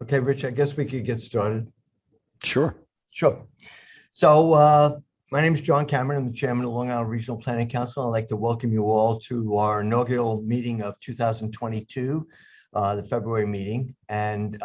Okay, Rich, I guess we could get started. Sure. Sure. So my name is John Cameron. I'm the chairman of Long Island Regional Planning Council. I'd like to welcome you all to our inaugural meeting of 2022, the February meeting. And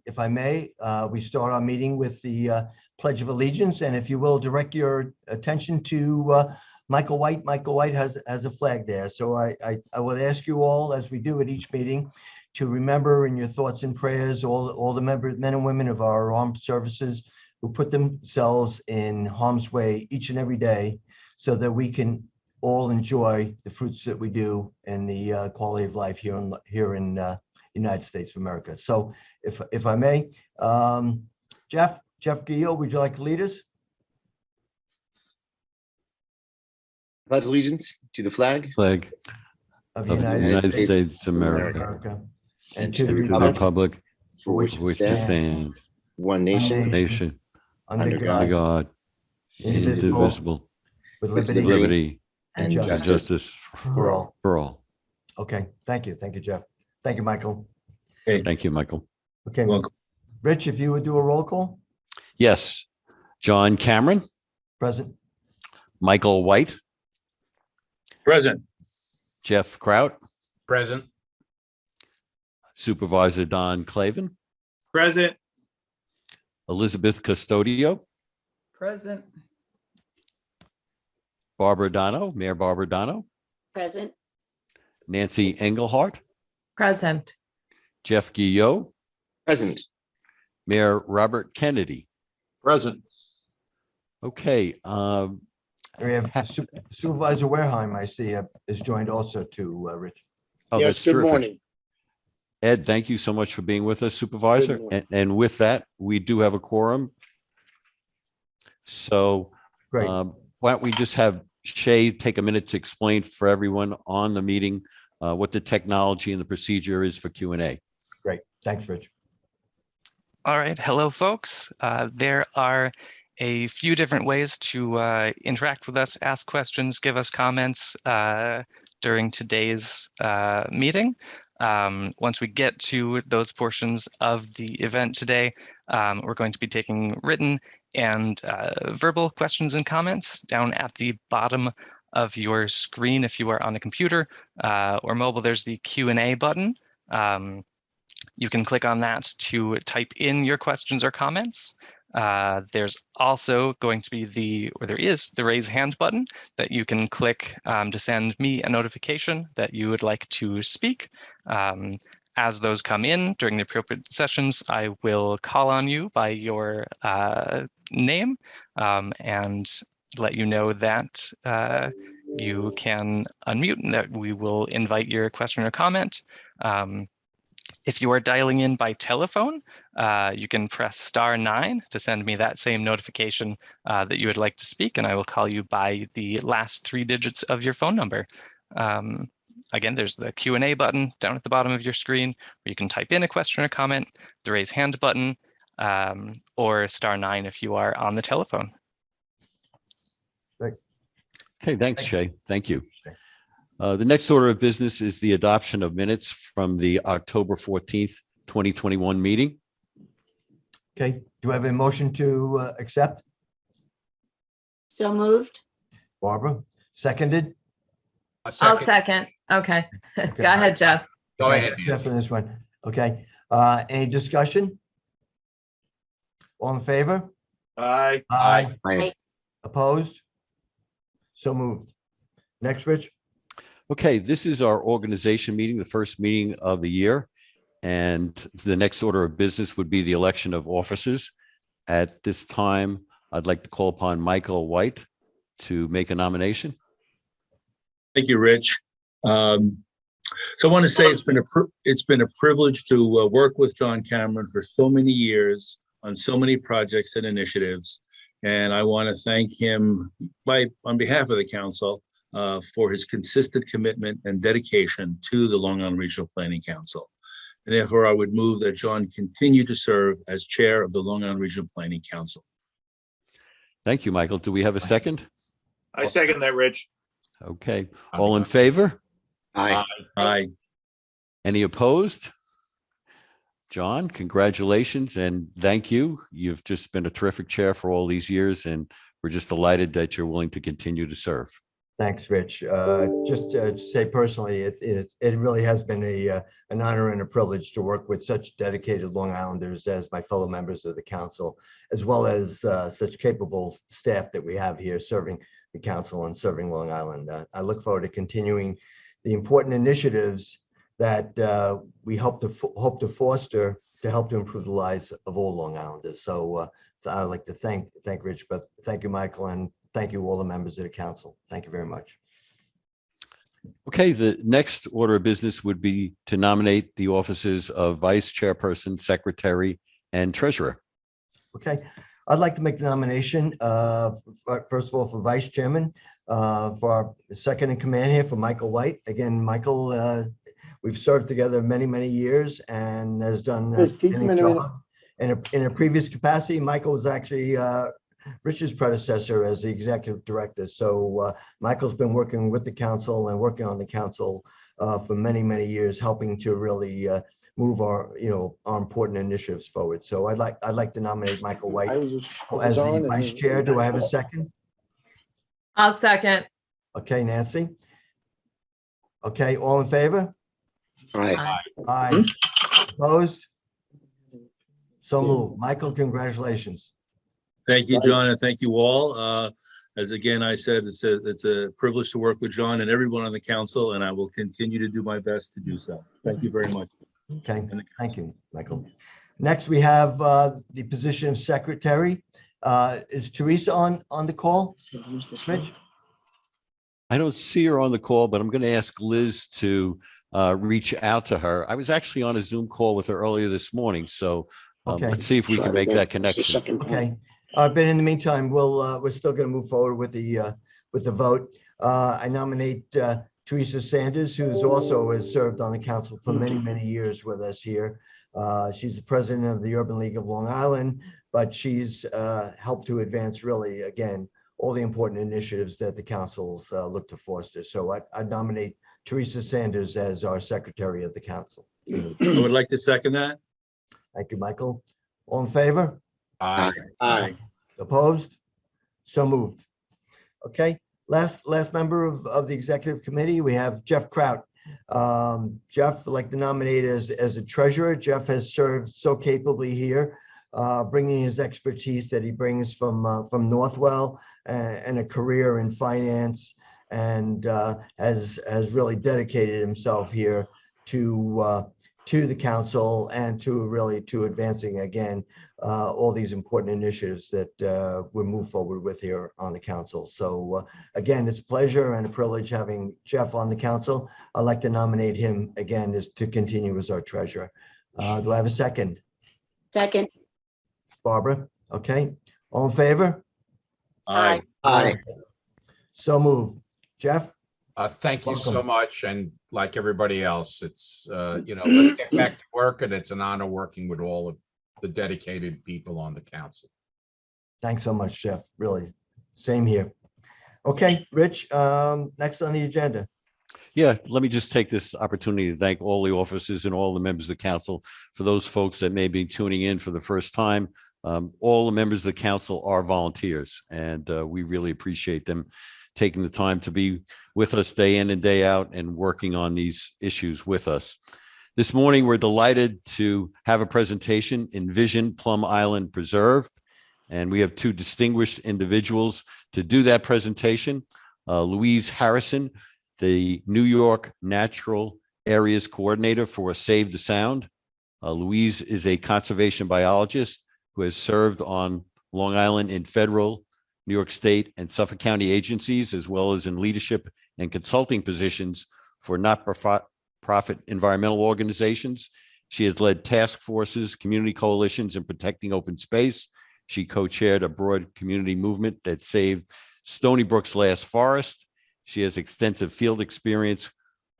if I may, we start our meeting with the Pledge of Allegiance. And if you will, direct your attention to Michael White. Michael White has a flag there. So I would ask you all, as we do at each meeting, to remember in your thoughts and prayers all the members, men and women of our armed services who put themselves in harm's way each and every day so that we can all enjoy the fruits that we do and the quality of life here in United States of America. So if I may, Jeff Guillo, would you like to lead us? Pledge allegiance to the flag Of the United States of America and to the and to the republic republic for which it stands, one nation, nation, under under God, God, indivisible, with with liberty liberty and and justice for all. for all. Okay, thank you, Jeff. Thank you, Michael. Thank you, Michael. Okay, welcome. Rich, if you would do a roll call. Yes. John Cameron, Present. Michael White, Present. Jeff Kraut, Present. Supervisor Don Clavin, Present. Elizabeth Custodio, Present. Mayor Barbara Dono, Present. Nancy Engelhardt, Present. Jeff Guillo, Present. Mayor Robert Kennedy. Present. Okay. We have Supervisor Wareheim, I see, is joined also to Rich. Oh, Yes, that's good terrific. morning. Ed, thank you so much for being with us, Supervisor. Good morning. And with that, we do have a quorum. So Great. why don't we just have Shay take a minute to explain for everyone on the meeting what the technology and the procedure is for Q&A. Great. Thanks, Rich. All right. Hello, folks. There are a few different ways to interact with us, ask questions, give us comments during today's meeting. Once we get to those portions of the event today, we're going to be taking written and verbal questions and comments down at the bottom of your screen. If you are on a computer or mobile, there's the Q&A button. You can click on that to type in your questions or comments. There's also going to be there is the raise hand button that you can click to send me a notification that you would like to speak. As those come in during the appropriate sessions, I will call on you by your name and let you know that you can unmute and that we will invite your question or comment. If you are dialing in by telephone, you can press *9 to send me that same notification that you would like to speak, and I will call you by the last 3 digits of your phone number. Again, there's the Q&A button down at the bottom of your screen where you can type in a question or comment, the raise hand button, or *9 if you are on the telephone. Okay, thanks, Shay. Thank you. The next order of business is the adoption of minutes from the October 14th, 2021 meeting. Okay, do I have a motion to accept? So moved. Barbara, seconded? I'll second. Okay. Go ahead, Jeff. Go ahead. Jeff on this one. Okay, any discussion? All in favor? Aye. Aye. Aye. Opposed? So moved. Next, Rich. Okay, this is our organization meeting, the first meeting of the year. And the next order of business would be the election of officers. At this time, I'd like to call upon Michael White to make a nomination. Thank you, Rich. So I want to say it's been a privilege to work with John Cameron for so many years on so many projects and initiatives. And I want to thank him on behalf of the council for his consistent commitment and dedication to the Long Island Regional Planning Council. And therefore, I would move that John continue to serve as chair of the Long Island Regional Planning Council. Thank you, Michael. Do we have a second? I second that, Rich. Okay, all in favor? Aye. Aye. Any opposed? John, congratulations and thank you. You've just been a terrific chair for all these years, and we're just delighted that you're willing to continue to serve. Thanks, Rich. Just to say personally, it really has been an honor and a privilege to work with such dedicated Long Islanders as my fellow members of the council, as well as such capable staff that we have here serving the council and serving Long Island. I look forward to continuing the important initiatives that we hope to foster to help to improve the lives of all Long Islanders. So I'd like to thank Rich, but thank you, Michael, and thank you all the members of the council. Thank you very much. Okay, the next order of business would be to nominate the offices of vice chairperson, secretary, and treasurer. Okay, I'd like to make the nomination, first of all, for vice chairman, for our second in command here for Michael White. Again, Michael, we've served together many, many years and has done an outstanding job. In a previous capacity, Michael was actually Rich's predecessor as the executive director. So Michael's been working with the council and working on the council for many, many years, helping to really move our important initiatives forward. So I'd like to nominate Michael White as the vice chair. Do I have a second? I'll second. Okay, Nancy. Okay, all in favor? Aye. Aye. Opposed? So moved. Michael, congratulations. Thank you, John, and thank you all. As again, I said, it's a privilege to work with John and everyone on the council, and I will continue to do my best to do so. Thank you very much. Okay, thank you, Michael. Next, we have the position of secretary. Is Teresa on the call? Rich? I don't see her on the call, but I'm going to ask Liz to reach out to her. I was actually on a Zoom call with her earlier this morning, so Okay. let's see if we can make that connection. Okay, but in the meantime, we're still going to move forward with the vote. I nominate Teresa Sanders, who's also has served on the council for many, many years with us here. She's the president of the Urban League of Long Island, but she's helped to advance really, again, all the important initiatives that the councils look to foster. So I nominate Teresa Sanders as our secretary of the council. I would like to second that. Thank you, Michael. All in favor? Aye. Aye. Opposed? So moved. Okay, last member of the executive committee, we have Jeff Kraut. Jeff, I'd like to nominate as a treasurer. Jeff has served so capably here, bringing his expertise that he brings from Northwell and a career in finance, and has really dedicated himself here to the council and to advancing again all these important initiatives that we move forward with here on the council. So again, it's a pleasure and a privilege having Jeff on the council. I'd like to nominate him again to continue as our treasurer. Do I have a second? Second. Barbara? Okay. All in favor? Aye. Aye. So moved. Jeff? Thank you so Welcome. much. And like everybody else, it's, let's get back to work, and it's an honor working with all of the dedicated people on the council. Thanks so much, Jeff. Really, same here. Okay, Rich, next on the agenda. Yeah, let me just take this opportunity to thank all the officers and all the members of the council. For those folks that may be tuning in for the first time, all the members of the council are volunteers, and we really appreciate them taking the time to be with us day in and day out and working on these issues with us. This morning, we're delighted to have a presentation, Envision Plum Island Preserve, and we have two distinguished individuals to do that presentation. Louise Harrison, the New York Natural Areas Coordinator for Save the Sound. Louise is a conservation biologist who has served on Long Island in federal, New York State, and Suffolk County agencies, as well as in leadership and consulting positions for not-for-profit environmental organizations. She has led task forces, community coalitions in protecting open space. She co-chaired a broad community movement that saved Stony Brook's last forest. She has extensive field experience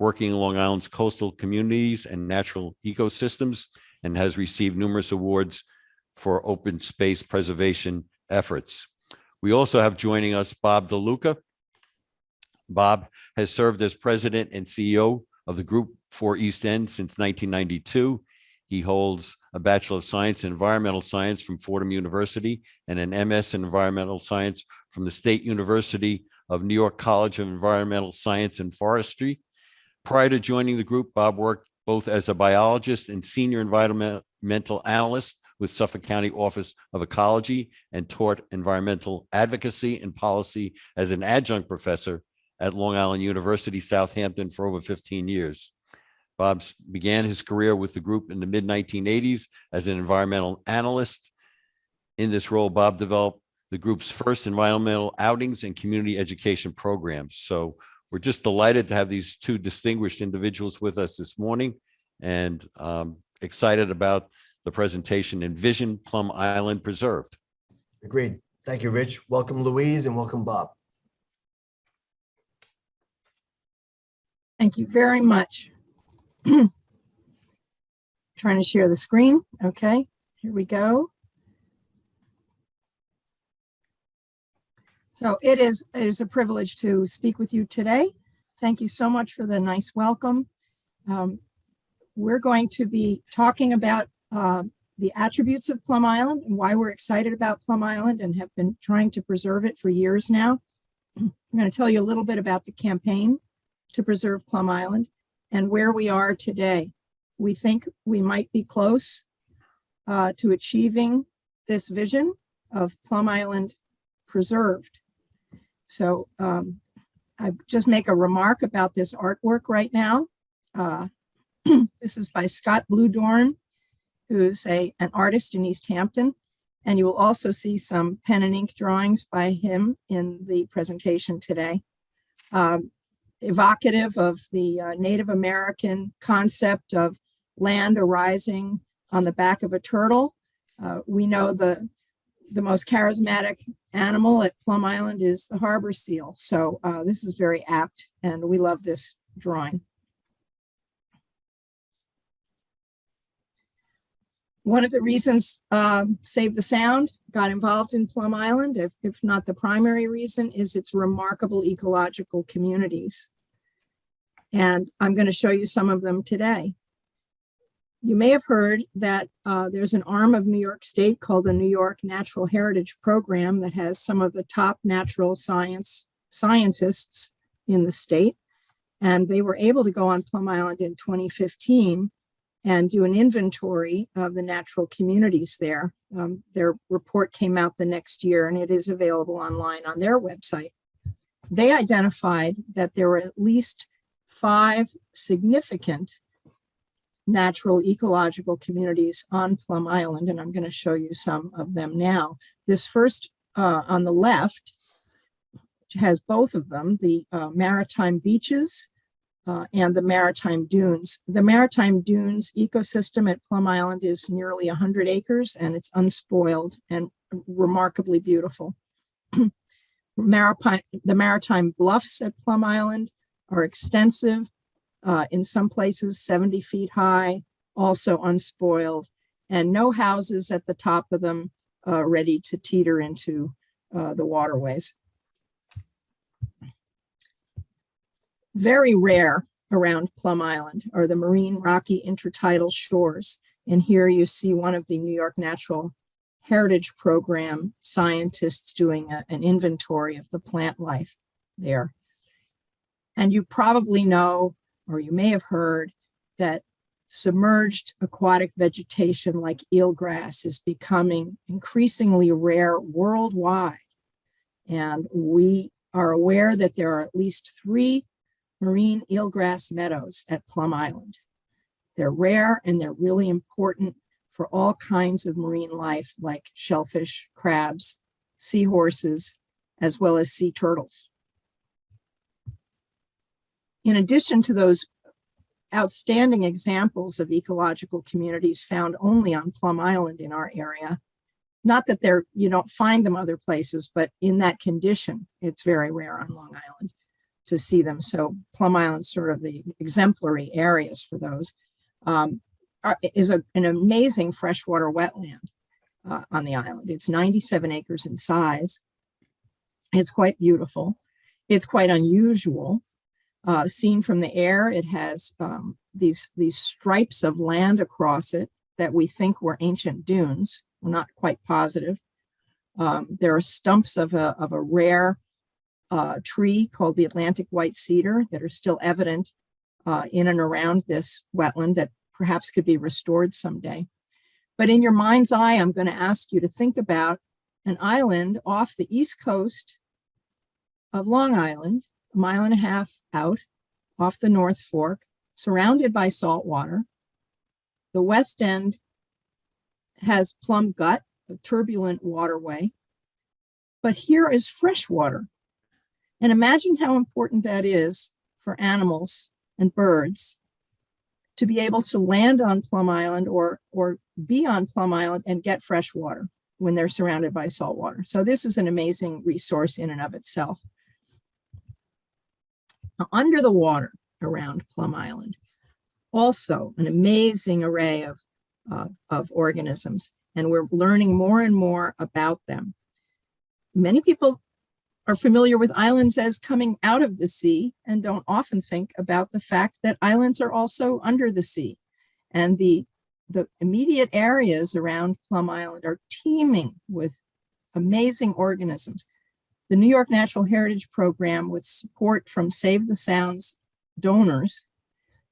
working in Long Island's coastal communities and natural ecosystems, and has received numerous awards for open space preservation efforts. We also have joining us Bob DeLuca. Bob has served as president and CEO of the Group for East End since 1992. He holds a Bachelor of Science in Environmental Science from Fordham University and an MS in Environmental Science from the State University of New York College of Environmental Science and Forestry. Prior to joining the group, Bob worked both as a biologist and senior environmental analyst with Suffolk County Office of Ecology and taught environmental advocacy and policy as an adjunct professor at Long Island University, Southampton for over 15 years. Bob began his career with the group in the mid-1980s as an environmental analyst. In this role, Bob developed the group's first environmental outings and community education programs. So we're just delighted to have these two distinguished individuals with us this morning, and excited about the presentation, Envision Plum Island Preserved. Agreed. Thank you, Rich. Welcome, Louise, and welcome, Bob. Thank you very much. Trying to share the screen. Okay, here we go. So it is a privilege to speak with you today. Thank you so much for the nice welcome. We're going to be talking about the attributes of Plum Island and why we're excited about Plum Island and have been trying to preserve it for years now. I'm going to tell you a little bit about the campaign to preserve Plum Island and where we are today. We think we might be close to achieving this vision of Plum Island preserved. So I just make a remark about this artwork right now. This is by Scott Bluedorn, who's an artist in East Hampton. And you will also see some pen and ink drawings by him in the presentation today. Evocative of the Native American concept of land arising on the back of a turtle. We know the most charismatic animal at Plum Island is the harbor seal. So this is very apt, and we love this drawing. One of the reasons Save the Sound got involved in Plum Island, if not the primary reason, is its remarkable ecological communities. And I'm going to show you some of them today. You may have heard that there's an arm of New York State called the New York Natural Heritage Program that has some of the top natural scientists in the state. And they were able to go on Plum Island in 2015 and do an inventory of the natural communities there. Their report came out the next year, and it is available online on their website. They identified that there were at least 5 significant natural ecological communities on Plum Island, and I'm going to show you some of them now. This first on the left has both of them, the maritime beaches and the maritime dunes. The maritime dunes ecosystem at Plum Island is nearly 100 acres, and it's unspoiled and remarkably beautiful. The maritime bluffs at Plum Island are extensive, in some places 70 feet high, also unspoiled, and no houses at the top of them ready to teeter into the waterways. Very rare around Plum Island are the marine rocky intertidal shores. And here you see one of the New York Natural Heritage Program scientists doing an inventory of the plant life there. And you probably know, or you may have heard, that submerged aquatic vegetation like eelgrass is becoming increasingly rare worldwide. And we are aware that there are at least 3 marine eelgrass meadows at Plum Island. They're rare and they're really important for all kinds of marine life like shellfish, crabs, seahorses, as well as sea turtles. In addition to those outstanding examples of ecological communities found only on Plum Island in our area, not that you don't find them other places, but in that condition, it's very rare on Long Island to see them. So Plum Island's sort of the exemplary areas for those. Is an amazing freshwater wetland on the island. It's 97 acres in size. It's quite beautiful. It's quite unusual. Seen from the air, it has these stripes of land across it, that we think were ancient dunes. We're not quite positive. There are stumps of a rare tree called the Atlantic white cedar that are still evident in and around this wetland that perhaps could be restored someday. But in your mind's eye, I'm going to ask you to think about an island off the east coast of Long Island, a mile and a half out off the North Fork, surrounded by salt water. The west end has Plum Gut, a turbulent waterway, but here is fresh water. And imagine how important that is for animals and birds to be able to land on Plum Island or be on Plum Island and get fresh water when they're surrounded by salt water. So this is an amazing resource in and of itself. Now, under the water around Plum Island, also an amazing array of organisms, and we're learning more and more about them. Many people are familiar with islands as coming out of the sea and don't often think about the fact that islands are also under the sea. And the immediate areas around Plum Island are teeming with amazing organisms. The New York Natural Heritage Program, with support from Save the Sound's donors,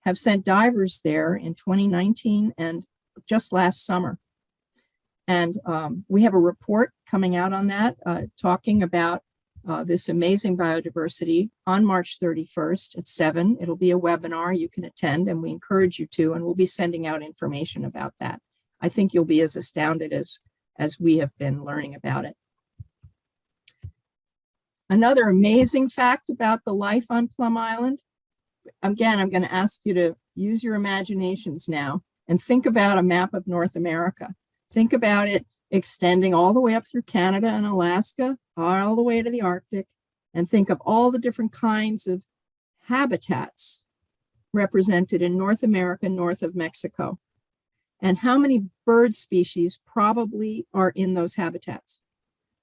have sent divers there in 2019 and just last summer. And we have a report coming out on that, talking about this amazing biodiversity on March 31st at 7. It'll be a webinar you can attend, and we encourage you to, and we'll be sending out information about that. I think you'll be as astounded as we have been learning about it. Another amazing fact about the life on Plum Island, again, I'm going to ask you to use your imaginations now and think about a map of North America. Think about it extending all the way up through Canada and Alaska, all the way to the Arctic, and think of all the different kinds of habitats represented in North America, north of Mexico, and how many bird species probably are in those habitats.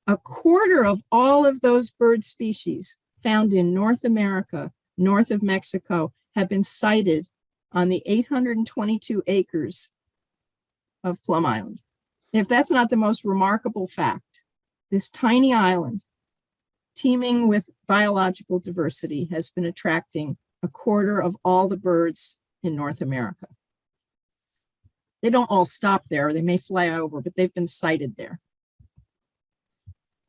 A quarter of all of those bird species found in North America, north of Mexico, have been sighted on the 822 acres of Plum Island. If that's not the most remarkable fact, this tiny island, teeming with biological diversity, has been attracting a quarter of all the birds in North America. They don't all stop there. They may fly over, but they've been sighted there.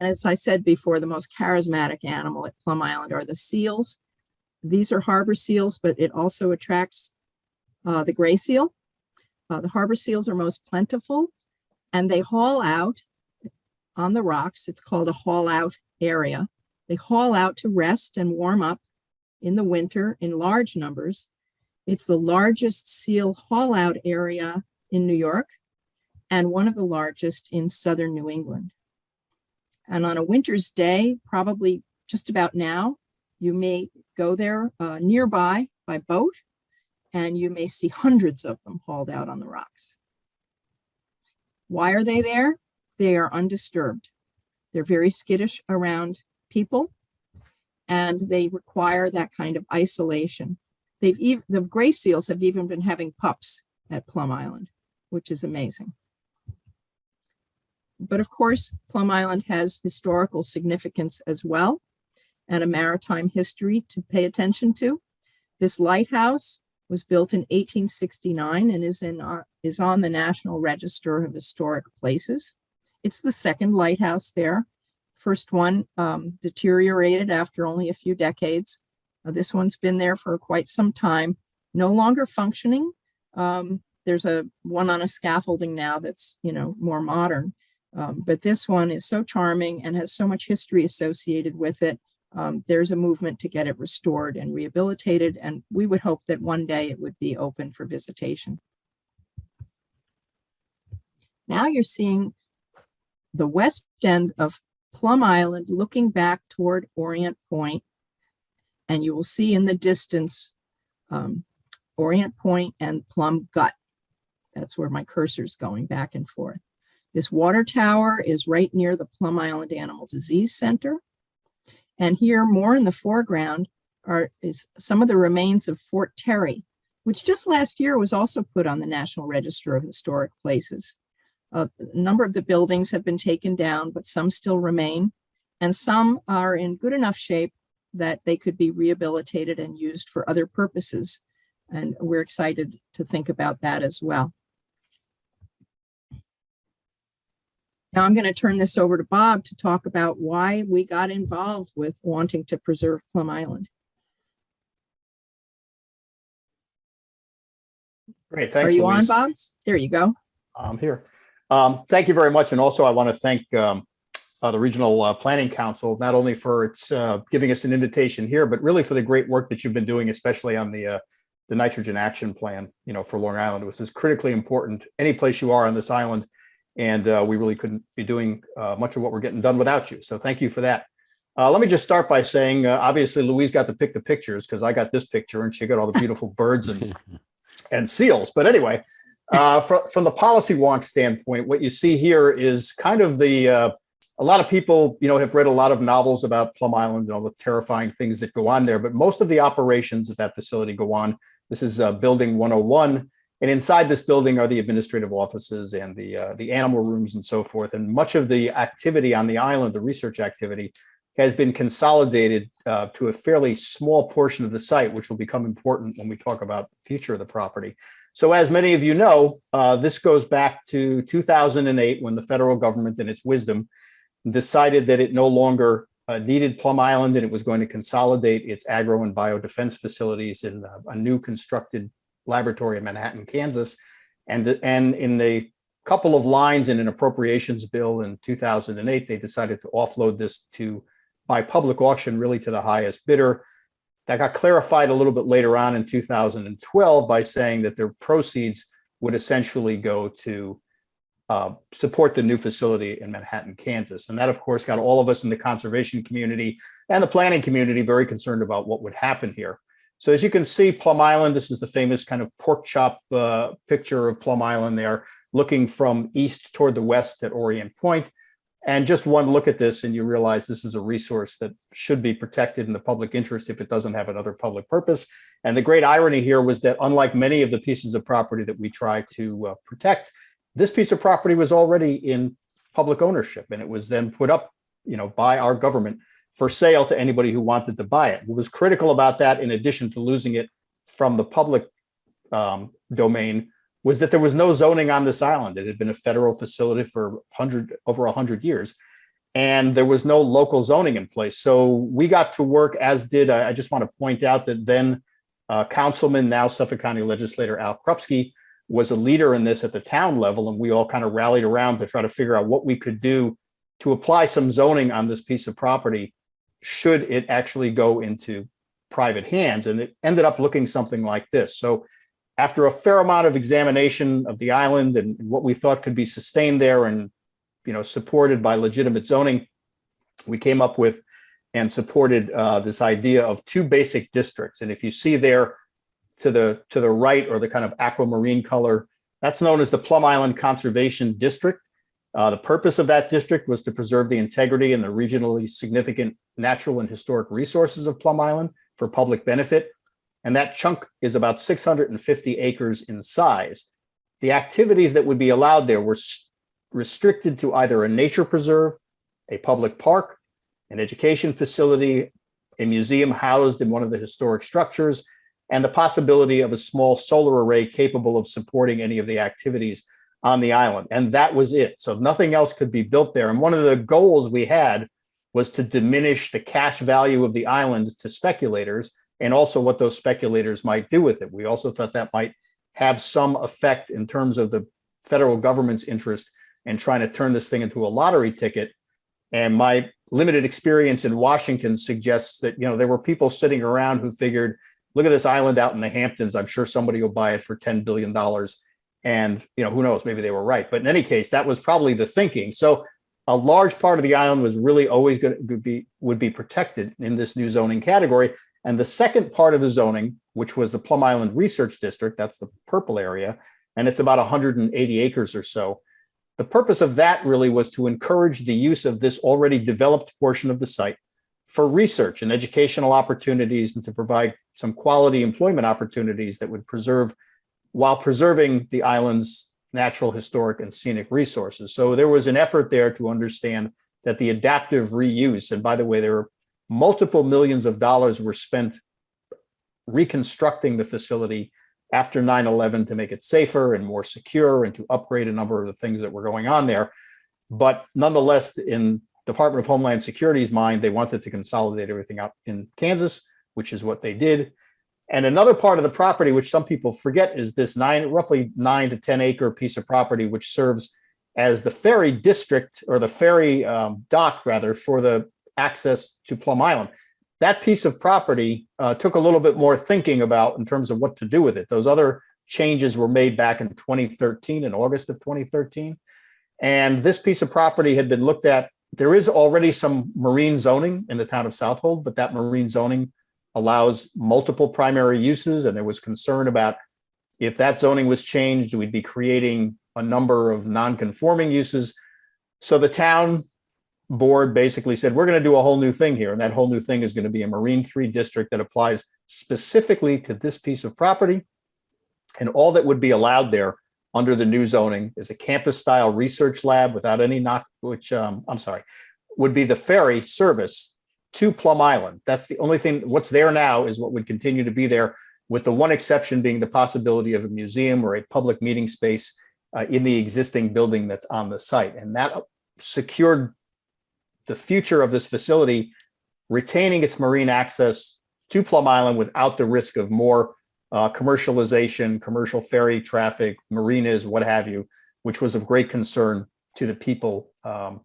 And as I said before, the most charismatic animal at Plum Island are the seals. These are harbor seals, but it also attracts the gray seal. The harbor seals are most plentiful, and they haul out on the rocks. It's called a haul out area. They haul out to rest and warm up in the winter in large numbers. It's the largest seal haul out area in New York and one of the largest in southern New England. And on a winter's day, probably just about now, you may go there nearby by boat, and you may see hundreds of them hauled out on the rocks. Why are they there? They are undisturbed. They're very skittish around people, and they require that kind of isolation. The gray seals have even been having pups at Plum Island, which is amazing. But of course, Plum Island has historical significance as well, and a maritime history to pay attention to. This lighthouse was built in 1869 and is on the National Register of Historic Places. It's the second lighthouse there. First one deteriorated after only a few decades. This one's been there for quite some time, no longer functioning. There's one on a scaffolding now that's more modern. But this one is so charming and has so much history associated with it. There's a movement to get it restored and rehabilitated, and we would hope that one day it would be open for visitation. Now you're seeing the west end of Plum Island looking back toward Orient Point, and you will see in the distance Orient Point and Plum Gut. That's where my cursor's going back and forth. This water tower is right near the Plum Island Animal Disease Center. And here, more in the foreground, is some of the remains of Fort Terry, which just last year was also put on the National Register of Historic Places. A number of the buildings have been taken down, but some still remain, and some are in good enough shape that they could be rehabilitated and used for other purposes. And we're excited to think about that as well. Now I'm going to turn this over to Bob to talk about why we got involved with wanting to preserve Plum Island. Great, thanks, Are you Louise. on, Bob? There you go. I'm here. Thank you very much. And also I want to thank the Regional Planning Council, not only for its giving us an invitation here, but really for the great work that you've been doing, especially on the nitrogen action plan, for Long Island, which is critically important any place you are on this island. And we really couldn't be doing much of what we're getting done without you. So thank you for that. Let me just start by saying, obviously, Louise got to pick the pictures because I got this picture and she got all the beautiful birds and seals. But anyway, from the policy wonk standpoint, what you see here is kind of a lot of people, have read a lot of novels about Plum Island and all the terrifying things that go on there. But most of the operations at that facility go on. This is Building 101. And inside this building are the administrative offices and the animal rooms and so forth. And much of the activity on the island, the research activity, has been consolidated to a fairly small portion of the site, which will become important when we talk about the future of the property. So as many of you know, this goes back to 2008 when the federal government, in its wisdom, decided that it no longer needed Plum Island and it was going to consolidate its agro and biodefense facilities in a new constructed laboratory in Manhattan, Kansas. And in a couple of lines in an appropriations bill in 2008, they decided to offload this by public auction, really to the highest bidder. That got clarified a little bit later on in 2012 by saying that their proceeds would essentially go to support the new facility in Manhattan, Kansas. And that, of course, got all of us in the conservation community and the planning community very concerned about what would happen here. So as you can see, Plum Island, this is the famous kind of pork chop picture of Plum Island there, looking from east toward the west at Orient Point. And just one look at this and you realize this is a resource that should be protected in the public interest if it doesn't have another public purpose. And the great irony here was that unlike many of the pieces of property that we try to protect, this piece of property was already in public ownership and it was then put up, by our government for sale to anybody who wanted to buy it. What was critical about that, in addition to losing it from the public domain, was that there was no zoning on this island. It had been a federal facility for over 100 years, and there was no local zoning in place. So we got to work, as did, I just want to point out that then Councilman, now Suffolk County Legislator Al Krupski, was a leader in this at the town level, and we all kind of rallied around to try to figure out what we could do to apply some zoning on this piece of property should it actually go into private hands. And it ended up looking something like this. So after a fair amount of examination of the island and what we thought could be sustained there and supported by legitimate zoning, we came up with and supported this idea of two basic districts. And if you see there to the right, or the kind of aquamarine color, that's known as the Plum Island Conservation District. The purpose of that district was to preserve the integrity and the regionally significant natural and historic resources of Plum Island for public benefit. And that chunk is about 650 acres in size. The activities that would be allowed there were restricted to either a nature preserve, a public park, an education facility, a museum housed in one of the historic structures, and the possibility of a small solar array capable of supporting any of the activities on the island. And that was it. So nothing else could be built there. And one of the goals we had was to diminish the cash value of the island to speculators, and also what those speculators might do with it. We also thought that might have some effect in terms of the federal government's interest in trying to turn this thing into a lottery ticket. And my limited experience in Washington suggests that, there were people sitting around who figured, look at this island out in the Hamptons. I'm sure somebody will buy it for $10 billion. And, who knows, maybe they were right. But in any case, that was probably the thinking. So a large part of the island was really always would be protected in this new zoning category. And the second part of the zoning, which was the Plum Island Research District, that's the purple area, and it's about 180 acres or so. The purpose of that really was to encourage the use of this already developed portion of the site for research and educational opportunities, and to provide some quality employment opportunities that would preserve, while preserving the island's natural, historic, and scenic resources. So there was an effort there to understand that the adaptive reuse, and by the way, there were multiple millions of dollars were spent reconstructing the facility after 9/11 to make it safer and more secure and to upgrade a number of the things that were going on there. But nonetheless, in Department of Homeland Security's mind, they wanted to consolidate everything out in Kansas, which is what they did. And another part of the property, which some people forget, is this roughly 9 to 10 acre piece of property, which serves as the ferry district, or the ferry dock rather, for the access to Plum Island. That piece of property took a little bit more thinking about in terms of what to do with it. Those other changes were made back in 2013, in August of 2013. And this piece of property had been looked at. There is already some marine zoning in the town of Southold, but that marine zoning allows multiple primary uses. And there was concern about if that zoning was changed, we'd be creating a number of non-conforming uses. So the town board basically said, we're going to do a whole new thing here. And that whole new thing is going to be a Marine 3 district that applies specifically to this piece of property. And all that would be allowed there under the new zoning is a campus style research lab without any would be the ferry service to Plum Island. That's the only thing. What's there now is what would continue to be there, with the one exception being the possibility of a museum or a public meeting space in the existing building that's on the site. And that secured the future of this facility, retaining its marine access to Plum Island without the risk of more commercialization, commercial ferry traffic, marinas, what have you, which was of great concern to the people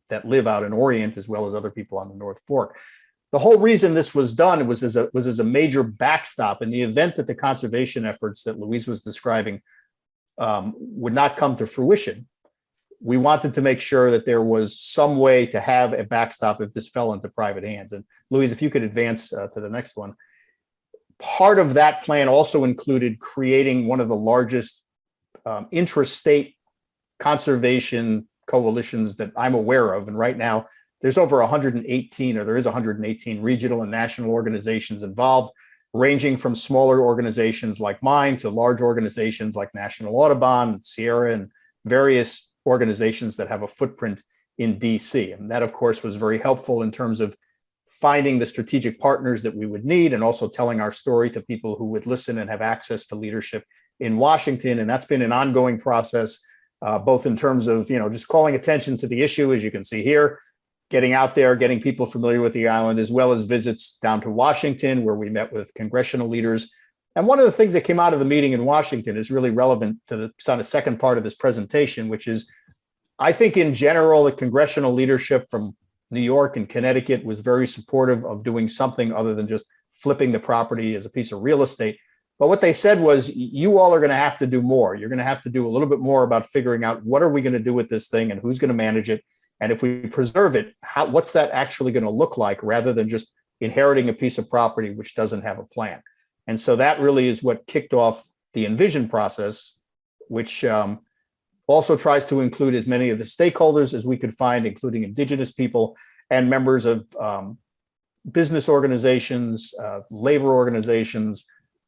that live out in Orient, as well as other people on the North Fork. The whole reason this was done was as a major backstop in the event that the conservation efforts that Louise was describing would not come to fruition. We wanted to make sure that there was some way to have a backstop if this fell into private hands. And Louise, if you could advance to the next one. Part of that plan also included creating one of the largest intrastate conservation coalitions that I'm aware of. And right now, there's over 118, or there is 118 regional and national organizations involved, ranging from smaller organizations like mine to large organizations like National Audubon, Sierra, and various organizations that have a footprint in DC. And that, of course, was very helpful in terms of finding the strategic partners that we would need, and also telling our story to people who would listen and have access to leadership in Washington. And that's been an ongoing process, both in terms of, just calling attention to the issue, as you can see here, getting out there, getting people familiar with the island, as well as visits down to Washington, where we met with congressional leaders. And one of the things that came out of the meeting in Washington is really relevant to the second part of this presentation, which is, I think in general, the congressional leadership from New York and Connecticut was very supportive of doing something other than just flipping the property as a piece of real estate. But what they said was, you all are going to have to do more. You're going to have to do a little bit more about figuring out what are we going to do with this thing and who's going to manage it. And if we preserve it, what's that actually going to look like, rather than just inheriting a piece of property which doesn't have a plan. And so that really is what kicked off the Envision process, which also tries to include as many of the stakeholders as we could find, including Indigenous people and members of business organizations, labor organizations,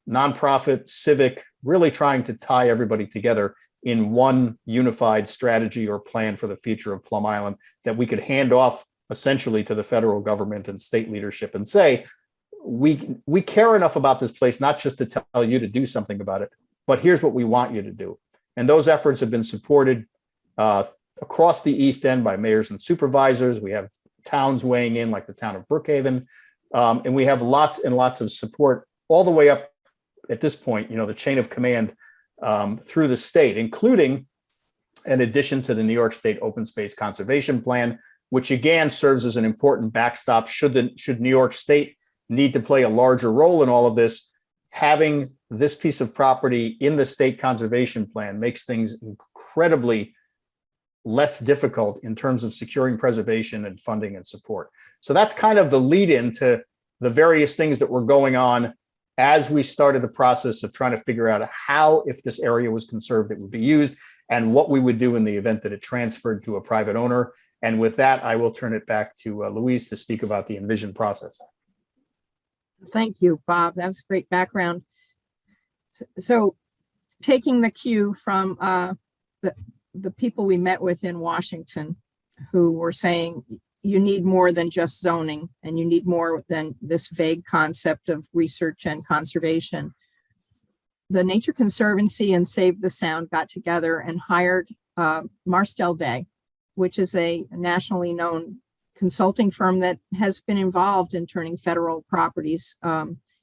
nonprofit, civic, really trying to tie everybody together in one unified strategy or plan for the future of Plum Island that we could hand off essentially to the federal government and state leadership and say, we care enough about this place, not just to tell you to do something about it, but here's what we want you to do. And those efforts have been supported across the East End by mayors and supervisors. We have towns weighing in, like the town of Brookhaven. And we have lots and lots of support all the way up at this point, the chain of command through the state, including an addition to the New York State Open Space Conservation Plan, which again serves as an important backstop should New York State need to play a larger role in all of this. Having this piece of property in the state conservation plan makes things incredibly less difficult in terms of securing preservation and funding and support. So that's kind of the lead into the various things that were going on as we started the process of trying to figure out how, if this area was conserved, it would be used, and what we would do in the event that it transferred to a private owner. And with that, I will turn it back to Louise to speak about the Envision process. Thank you, Bob. That was great background. So taking the cue from the people we met with in Washington, who were saying you need more than just zoning and you need more than this vague concept of research and conservation. The Nature Conservancy and Save the Sound got together and hired Marstel Day, which is a nationally known consulting firm that has been involved in turning federal properties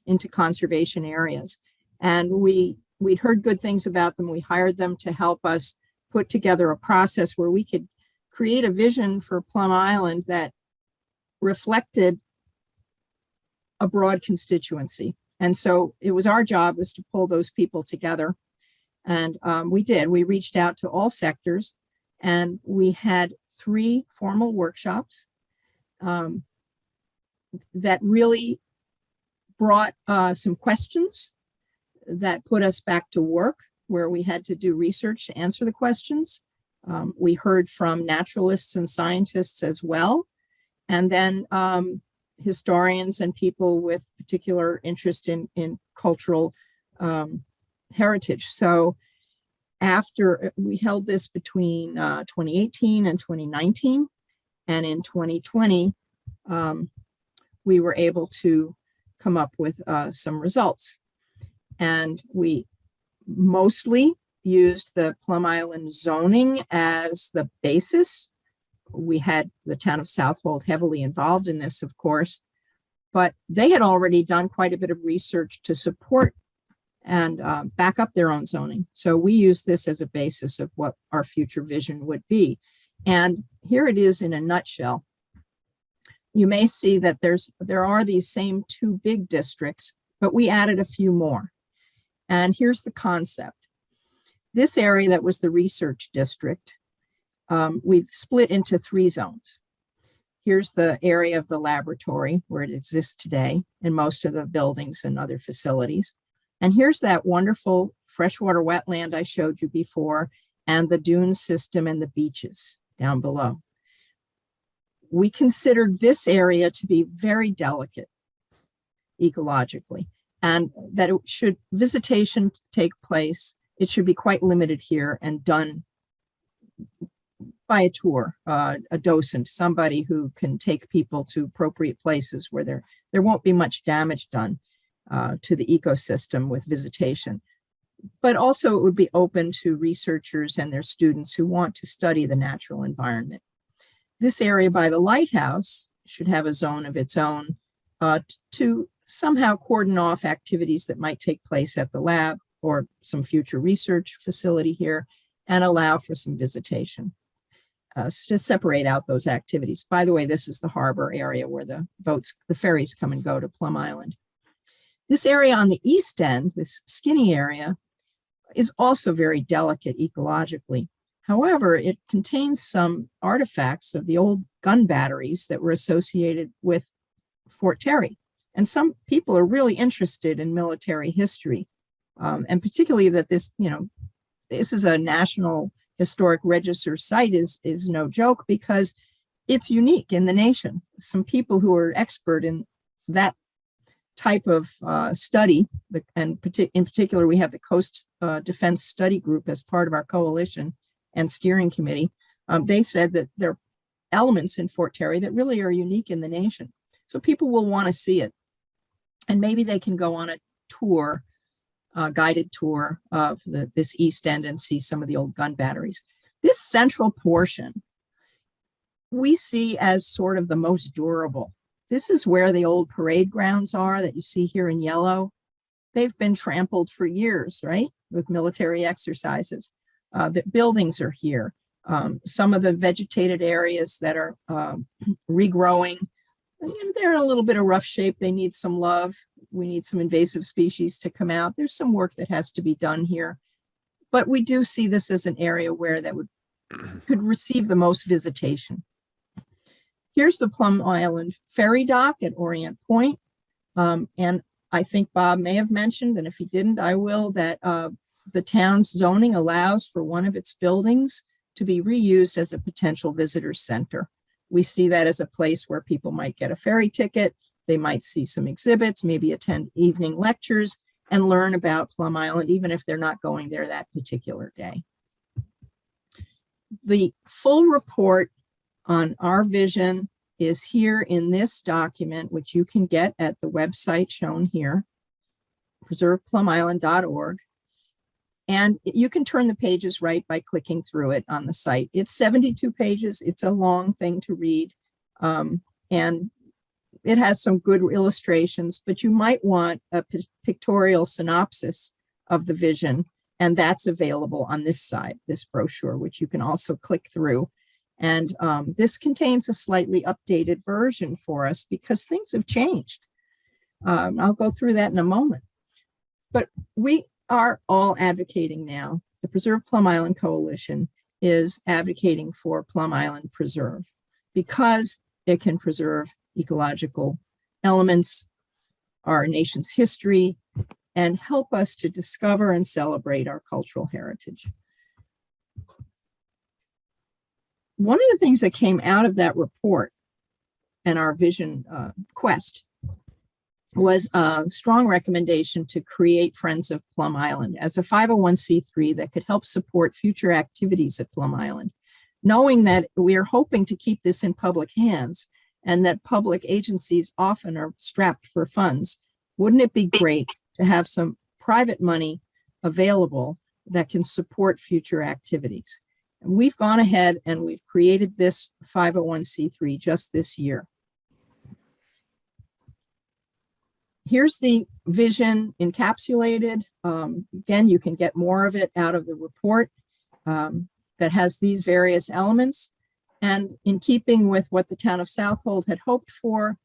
into conservation areas. And we'd heard good things about them. We hired them to help us put together a process where we could create a vision for Plum Island that reflected a broad constituency. And so it was our job was to pull those people together. And we did. We reached out to all sectors and we had 3 formal workshops that really brought some questions that put us back to work where we had to do research to answer the questions. We heard from naturalists and scientists as well. And then historians and people with particular interest in cultural heritage. So after we held this between 2018 and 2019, and in 2020, we were able to come up with some results. And we mostly used the Plum Island zoning as the basis. We had the town of Southold heavily involved in this, of course, but they had already done quite a bit of research to support and back up their own zoning. So we used this as a basis of what our future vision would be. And here it is in a nutshell. You may see that there are these same 2 big districts, but we added a few more. And here's the concept. This area that was the research district, we've split into 3 zones. Here's the area of the laboratory where it exists today and most of the buildings and other facilities. And here's that wonderful freshwater wetland I showed you before and the dune system and the beaches down below. We considered this area to be very delicate ecologically and that it should visitation take place. It should be quite limited here and done by a tour, a docent, somebody who can take people to appropriate places where there won't be much damage done to the ecosystem with visitation. But also it would be open to researchers and their students who want to study the natural environment. This area by the lighthouse should have a zone of its own to somehow cordon off activities that might take place at the lab or some future research facility here and allow for some visitation to separate out those activities. By the way, this is the harbor area where the boats, the ferries come and go to Plum Island. This area on the east end, this skinny area, is also very delicate ecologically. However, it contains some artifacts of the old gun batteries that were associated with Fort Terry. And some people are really interested in military history. And particularly that this is a National Historic Register site is no joke because it's unique in the nation. Some people who are expert in that type of study, and in particular, we have the Coast Defense Study Group as part of our coalition and steering committee. They said that there are elements in Fort Terry that really are unique in the nation. So people will want to see it. And maybe they can go on a tour, guided tour of this East End and see some of the old gun batteries. This central portion we see as sort of the most durable. This is where the old parade grounds are that you see here in yellow. They've been trampled for years, right? With military exercises. The buildings are here. Some of the vegetated areas that are regrowing, they're in a little bit of rough shape. They need some love. We need some invasive species to come out. There's some work that has to be done here. But we do see this as an area where that could receive the most visitation. Here's the Plum Island ferry dock at Orient Point. And I think Bob may have mentioned, and if he didn't, I will, that the town's zoning allows for one of its buildings to be reused as a potential visitor center. We see that as a place where people might get a ferry ticket They might see some exhibits, maybe attend evening lectures and learn about Plum Island, even if they're not going there that particular day. The full report on our vision is here in this document, which you can get at the website shown here, preserveplumisland.org. And you can turn the pages right by clicking through it on the site. It's 72 pages. It's a long thing to read. And it has some good illustrations, but you might want a pictorial synopsis of the vision. And that's available on this side, this brochure, which you can also click through. And this contains a slightly updated version for us because things have changed. I'll go through that in a moment. But we are all advocating now. The Preserve Plum Island Coalition is advocating for Plum Island Preserve because it can preserve ecological elements, our nation's history, and help us to discover and celebrate our cultural heritage. One of the things that came out of that report and our vision quest was a strong recommendation to create Friends of Plum Island as a 501c3 that could help support future activities at Plum Island, knowing that we are hoping to keep this in public hands and that public agencies often are strapped for funds. Wouldn't it be great to have some private money available that can support future activities? And we've gone ahead and we've created this 501c3 just this year. Here's the vision encapsulated. Again, you can get more of it out of the report that has these various elements. And in keeping with what the town of Southold had hoped for,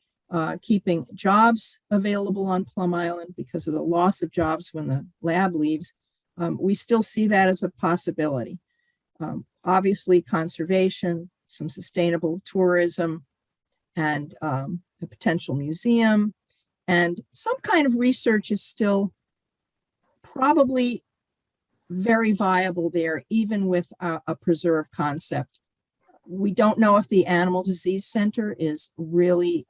keeping jobs available on Plum Island because of the loss of jobs when the lab leaves, we still see that as a possibility. Obviously, conservation, some sustainable tourism, and a potential museum, and some kind of research is still probably very viable there, even with a preserve concept. We don't know if the Animal Disease Center is really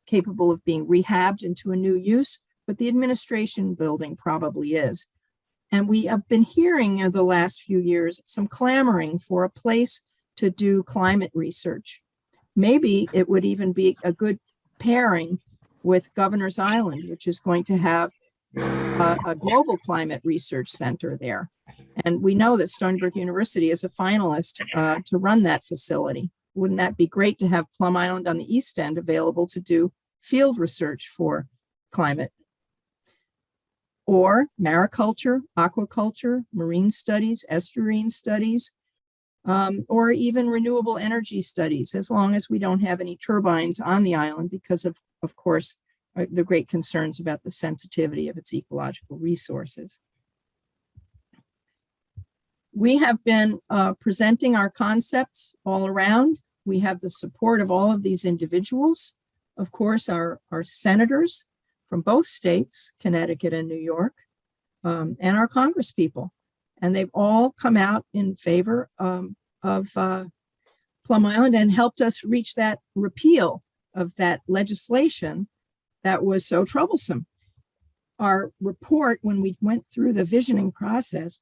capable of being rehabbed into a new use, but the administration building probably is. And we have been hearing in the last few years some clamoring for a place to do climate research. Maybe it would even be a good pairing with Governor's Island, which is going to have a global climate research center there. And we know that Stony Brook University is a finalist to run that facility. Wouldn't that be great to have Plum Island on the East End available to do field research for climate? Or mariculture, aquaculture, marine studies, estuarine studies, or even renewable energy studies, as long as we don't have any turbines on the island because of course, the great concerns about the sensitivity of its ecological resources. We have been presenting our concepts all around. We have the support of all of these individuals. Of course, our senators from both states, Connecticut and New York, and our congresspeople. And they've all come out in favor of Plum Island and helped us reach that repeal of that legislation that was so troublesome. Our report, when we went through the visioning process,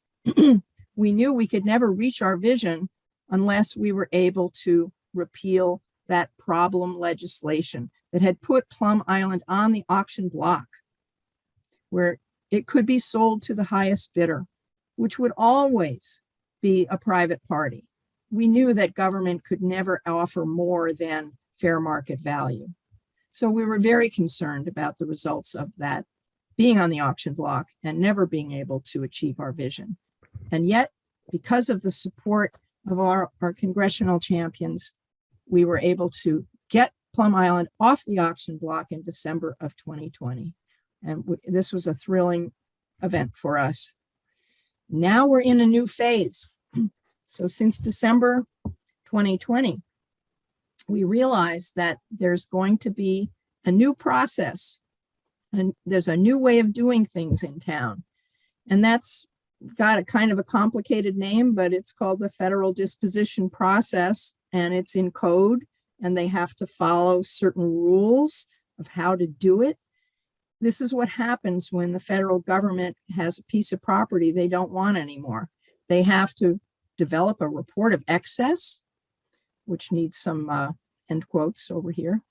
we knew we could never reach our vision unless we were able to repeal that problem legislation that had put Plum Island on the auction block, where it could be sold to the highest bidder, which would always be a private party. We knew that government could never offer more than fair market value. So we were very concerned about the results of that being on the auction block and never being able to achieve our vision. And yet, because of the support of our congressional champions, we were able to get Plum Island off the auction block in December of 2020. And this was a thrilling event for us. Now we're in a new phase. So since December 2020, we realized that there's going to be a new process and there's a new way of doing things in town. And that's got a kind of a complicated name, but it's called the Federal Disposition Process, and it's in code, and they have to follow certain rules of how to do it. This is what happens when the federal government has a piece of property they don't want anymore. They have to develop a report of excess, which needs some end quotes over here.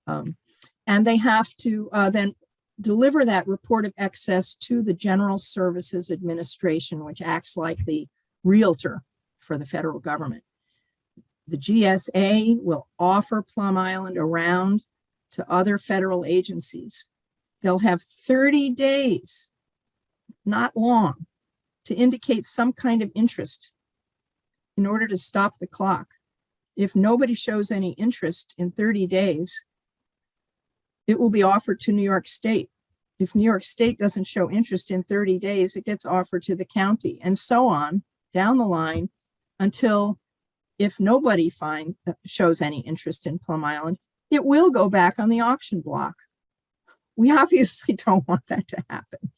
And they have to then deliver that report of excess to the General Services Administration, which acts like the realtor for the federal government. The GSA will offer Plum Island around to other federal agencies. They'll have 30 days, not long, to indicate some kind of interest in order to stop the clock. If nobody shows any interest in 30 days, it will be offered to New York State. If New York State doesn't show interest in 30 days, it gets offered to the county, and so on down the line until, if nobody shows any interest in Plum Island, it will go back on the auction block. We obviously don't want that to happen.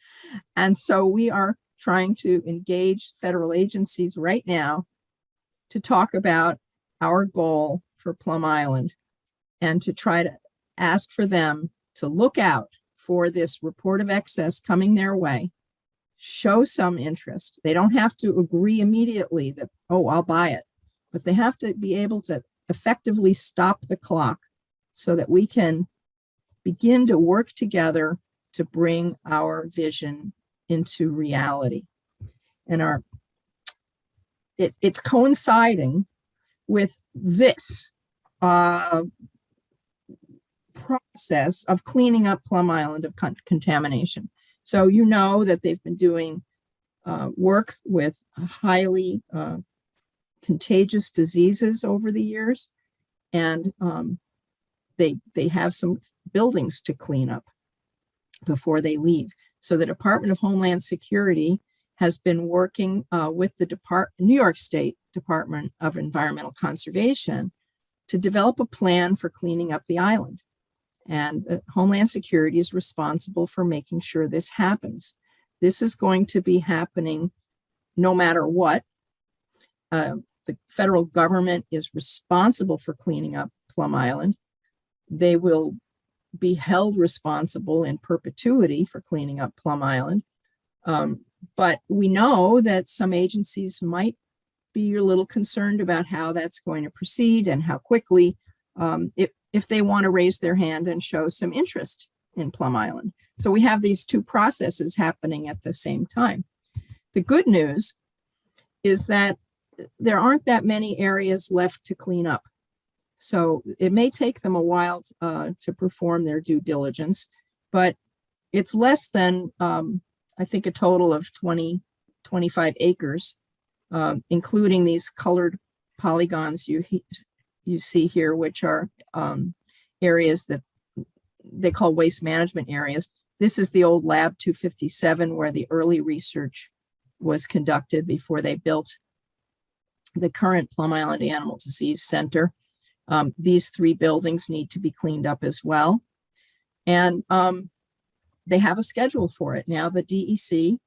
And so we are trying to engage federal agencies right now to talk about our goal for Plum Island and to try to ask for them to look out for this report of excess coming their way, show some interest. They don't have to agree immediately that, oh, I'll buy it, but they have to be able to effectively stop the clock so that we can begin to work together to bring our vision into reality. And it's coinciding with this process of cleaning up Plum Island of contamination. So you know that they've been doing work with highly contagious diseases over the years, and they have some buildings to clean up before they leave. So the Department of Homeland Security has been working with the New York State Department of Environmental Conservation to develop a plan for cleaning up the island. And Homeland Security is responsible for making sure this happens. This is going to be happening no matter what. The federal government is responsible for cleaning up Plum Island. They will be held responsible in perpetuity for cleaning up Plum Island. But we know that some agencies might be a little concerned about how that's going to proceed and how quickly, if they want to raise their hand and show some interest in Plum Island. So we have these two processes happening at the same time. The good news is that there aren't that many areas left to clean up. So it may take them a while to perform their due diligence, but it's less than, I think, a total of 25 acres, including these colored polygons you see here, which are areas that they call waste management areas. This is the old Lab 257 where the early research was conducted before they built the current Plum Island Animal Disease Center. These three buildings need to be cleaned up as well. And they have a schedule for it. Now the DEC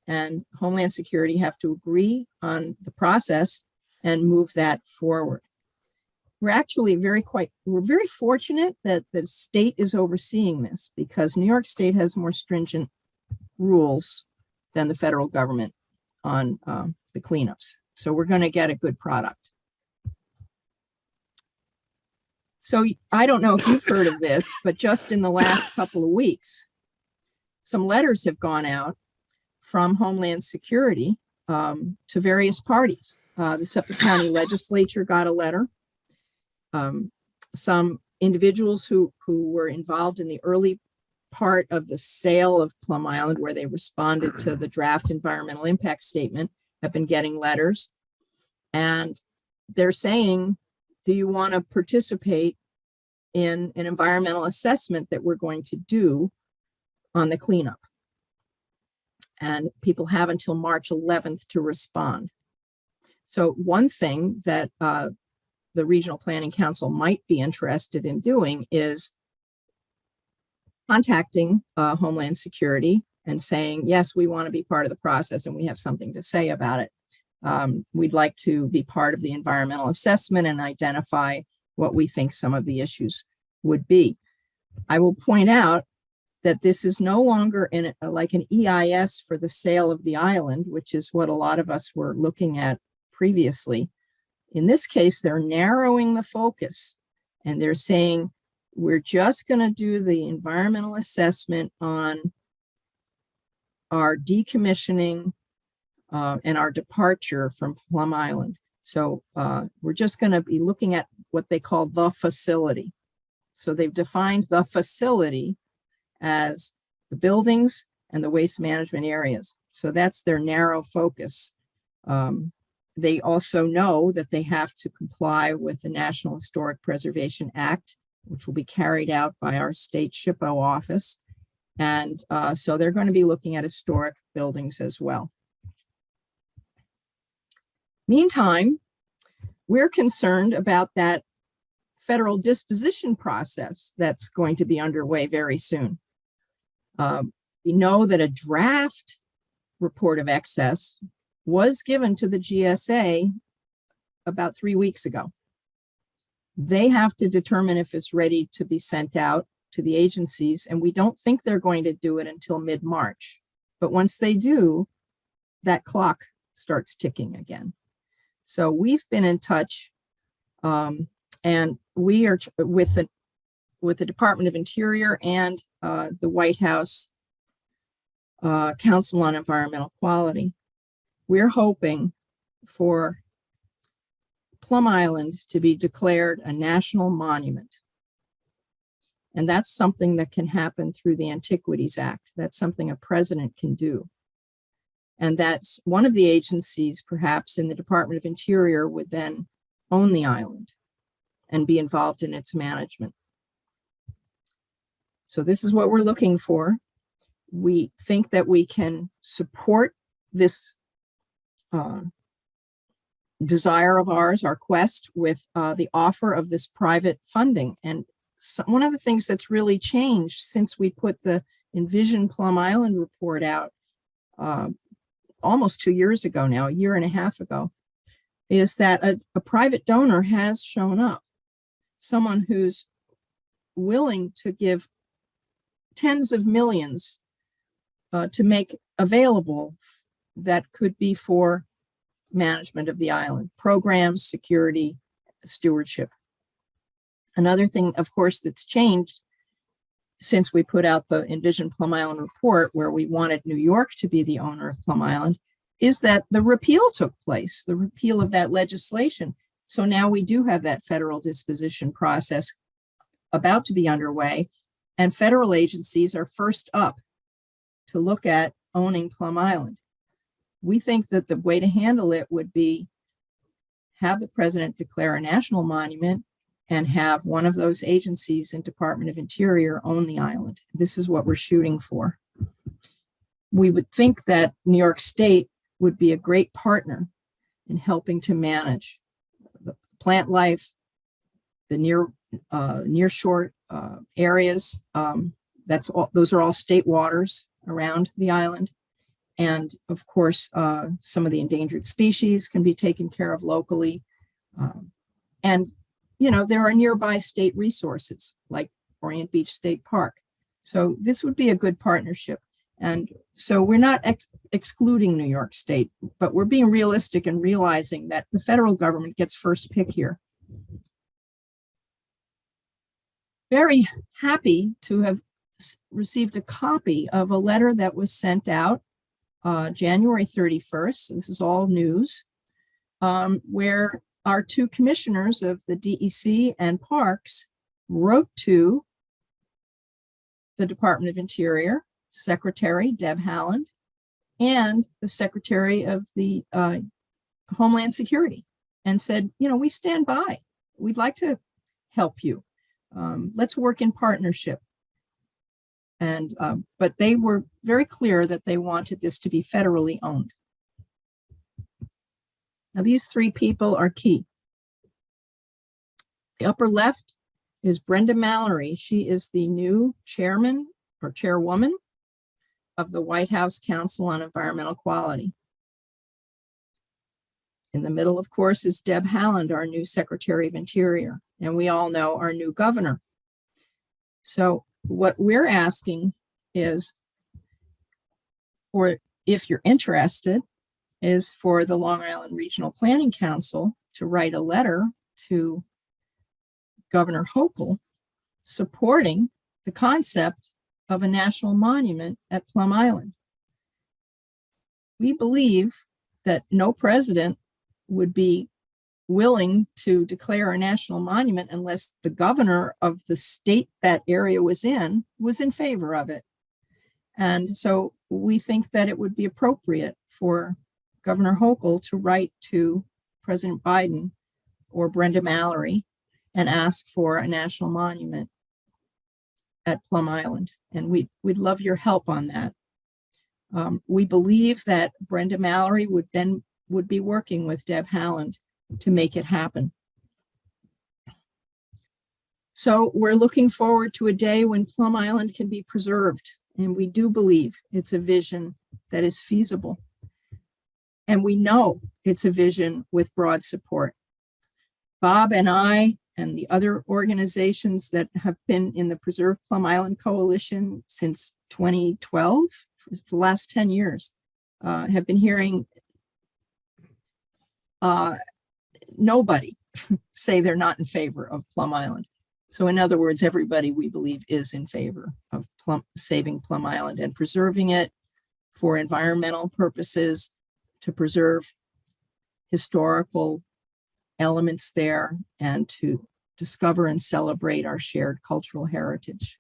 and Homeland Security have to agree on the process and move that forward. We're actually we're very fortunate that the state is overseeing this, because New York State has more stringent rules than the federal government on the cleanups. So we're going to get a good product. So I don't know if you've heard of this, but just in the last couple of weeks, some letters have gone out from Homeland Security to various parties. The Suffolk County Legislature got a letter. Some individuals who were involved in the early part of the sale of Plum Island, where they responded to the draft environmental impact statement, have been getting letters. And they're saying, do you want to participate in an environmental assessment that we're going to do on the cleanup? And people have until March 11th to respond. So one thing that the Regional Planning Council might be interested in doing is contacting Homeland Security and saying, yes, we want to be part of the process and we have something to say about it. We'd like to be part of the environmental assessment and identify what we think some of the issues would be. I will point out that this is no longer like an EIS for the sale of the island, which is what a lot of us were looking at previously. In this case, they're narrowing the focus and they're saying, we're just going to do the environmental assessment on our decommissioning and our departure from Plum Island. So we're just going to be looking at what they call the facility. So they've defined the facility as the buildings and the waste management areas. So that's their narrow focus. They also know that they have to comply with the National Historic Preservation Act, which will be carried out by our state SHPO office. And so they're going to be looking at historic buildings as well. Meantime, we're concerned about that federal disposition process that's going to be underway very soon. We know that a draft report of excess was given to the GSA about 3 weeks ago. They have to determine if it's ready to be sent out to the agencies, and we don't think they're going to do it until mid-March. But once they do, that clock starts ticking again. So we've been in touch, and we are with the Department of Interior and the White House Council on Environmental Quality. We're hoping for Plum Island to be declared a national monument. And that's something that can happen through the Antiquities Act. That's something a president can do. And that's one of the agencies, perhaps in the Department of Interior, would then own the island and be involved in its management. So this is what we're looking for. We think that we can support this desire of ours, our quest, with the offer of this private funding. And one of the things that's really changed since we put the Envision Plum Island report out almost 2 years ago now, a year and a half ago, is that a private donor has shown up, someone who's willing to give tens of millions to make available that could be for management of the island, programs, security, stewardship. Another thing, of course, that's changed since we put out the Envision Plum Island report, where we wanted New York to be the owner of Plum Island, is that the repeal took place, the repeal of that legislation. So now we do have that federal disposition process about to be underway, and federal agencies are first up to look at owning Plum Island. We think that the way to handle it would be have the president declare a national monument and have one of those agencies in Department of Interior own the island. This is what we're shooting for. We would think that New York State would be a great partner in helping to manage the plant life, the near shore areas. Those are all state waters around the island. And of course, some of the endangered species can be taken care of locally. And, you know, there are nearby state resources like Orient Beach State Park. So this would be a good partnership. And so we're not excluding New York State, but we're being realistic and realizing that the federal government gets first pick here. Very happy to have received a copy of a letter that was sent out January 31st. So this is all news, where our two commissioners of the DEC and Parks wrote to the Department of Interior, Secretary Deb Haaland, and the Secretary of the Homeland Security, and said, you know, we stand by. We'd like to help you. Let's work in partnership. And but they were very clear that they wanted this to be federally owned. Now, these three people are key. The upper left is Brenda Mallory. She is the new chairman or chairwoman of the White House Council on Environmental Quality. In the middle, of course, is Deb Haaland, our new Secretary of Interior. And we all know our new governor. So what we're asking is, or if you're interested, is for the Long Island Regional Planning Council to write a letter to Governor Hochul supporting the concept of a national monument at Plum Island. We believe that no president would be willing to declare a national monument unless the governor of the state that area was in favor of it. And so we think that it would be appropriate for Governor Hochul to write to President Biden or Brenda Mallory and ask for a national monument at Plum Island. And we'd love your help on that. We believe that Brenda Mallory would be working with Deb Haaland to make it happen. So we're looking forward to a day when Plum Island can be preserved. And we do believe it's a vision that is feasible. And we know it's a vision with broad support. Bob and I and the other organizations that have been in the Preserve Plum Island Coalition since 2012, for the last 10 years, have been hearing nobody say they're not in favor of Plum Island. So in other words, everybody we believe is in favor of saving Plum Island and preserving it for environmental purposes, to preserve historical elements there, and to discover and celebrate our shared cultural heritage.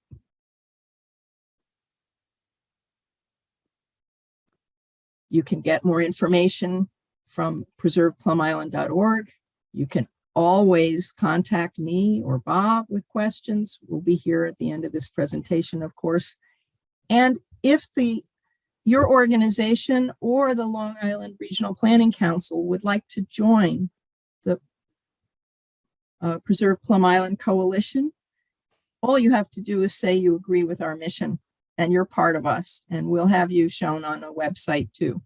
You can get more information from preserveplumisland.org. You can always contact me or Bob with questions. We'll be here at the end of this presentation, of course. And if your organization or the Long Island Regional Planning Council would like to join the Preserve Plum Island Coalition, all you have to do is say you agree with our mission and you're part of us, and we'll have you shown on a website too.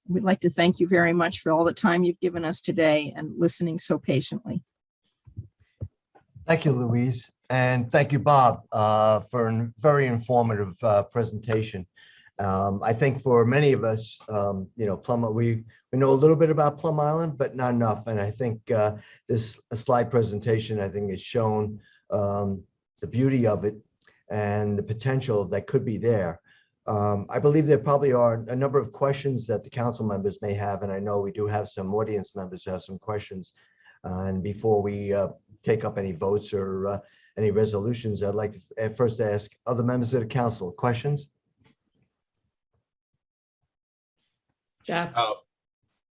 We'd like to thank you very much for all the time you've given us today and listening so patiently. Thank you, Louise. And thank you, Bob, for a very informative presentation. I think for many of us, we know a little bit about Plum Island, but not enough. And I think this slide presentation, I think, has shown the beauty of it and the potential that could be there. I believe there probably are a number of questions that the council members may have, and I know we do have some audience members who have some questions. And before we take up any votes or any resolutions, I'd like to first ask other members of the council questions. Jeff.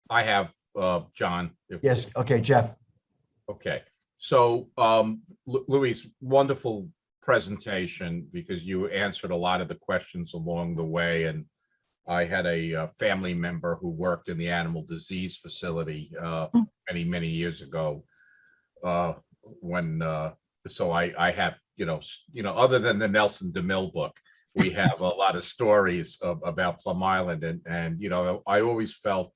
I have, John. Yes. Okay, Jeff. Okay. So, Louise, wonderful presentation, because you answered a lot of the questions along the way. And I had a family member who worked in the animal disease facility many, many years ago. So I have, other than the Nelson DeMille book, we have a lot of stories about Plum Island, and I always felt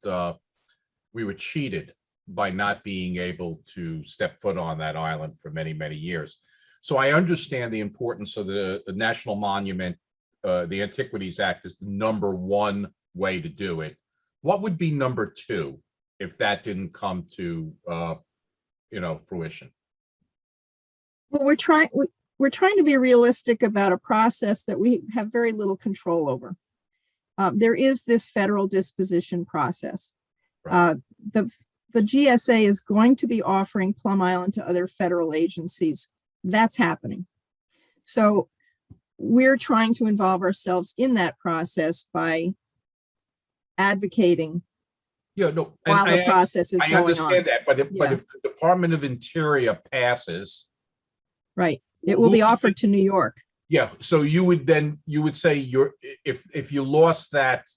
we were cheated by not being able to step foot on that island for many, many years. So I understand the importance of the National Monument. The Antiquities Act is the #1 way to do it. What would be #2 if that didn't come to fruition? Well, we're trying to be realistic about a process that we have very little control over. There is this federal disposition process. Right. The GSA is going to be offering Plum Island to other federal agencies. That's happening. So we're trying to involve ourselves in that process by advocating while the process is going on. I understand that, but if the Department of Interior passes, right, it will be offered to New York. Yeah, so you would say if you lost that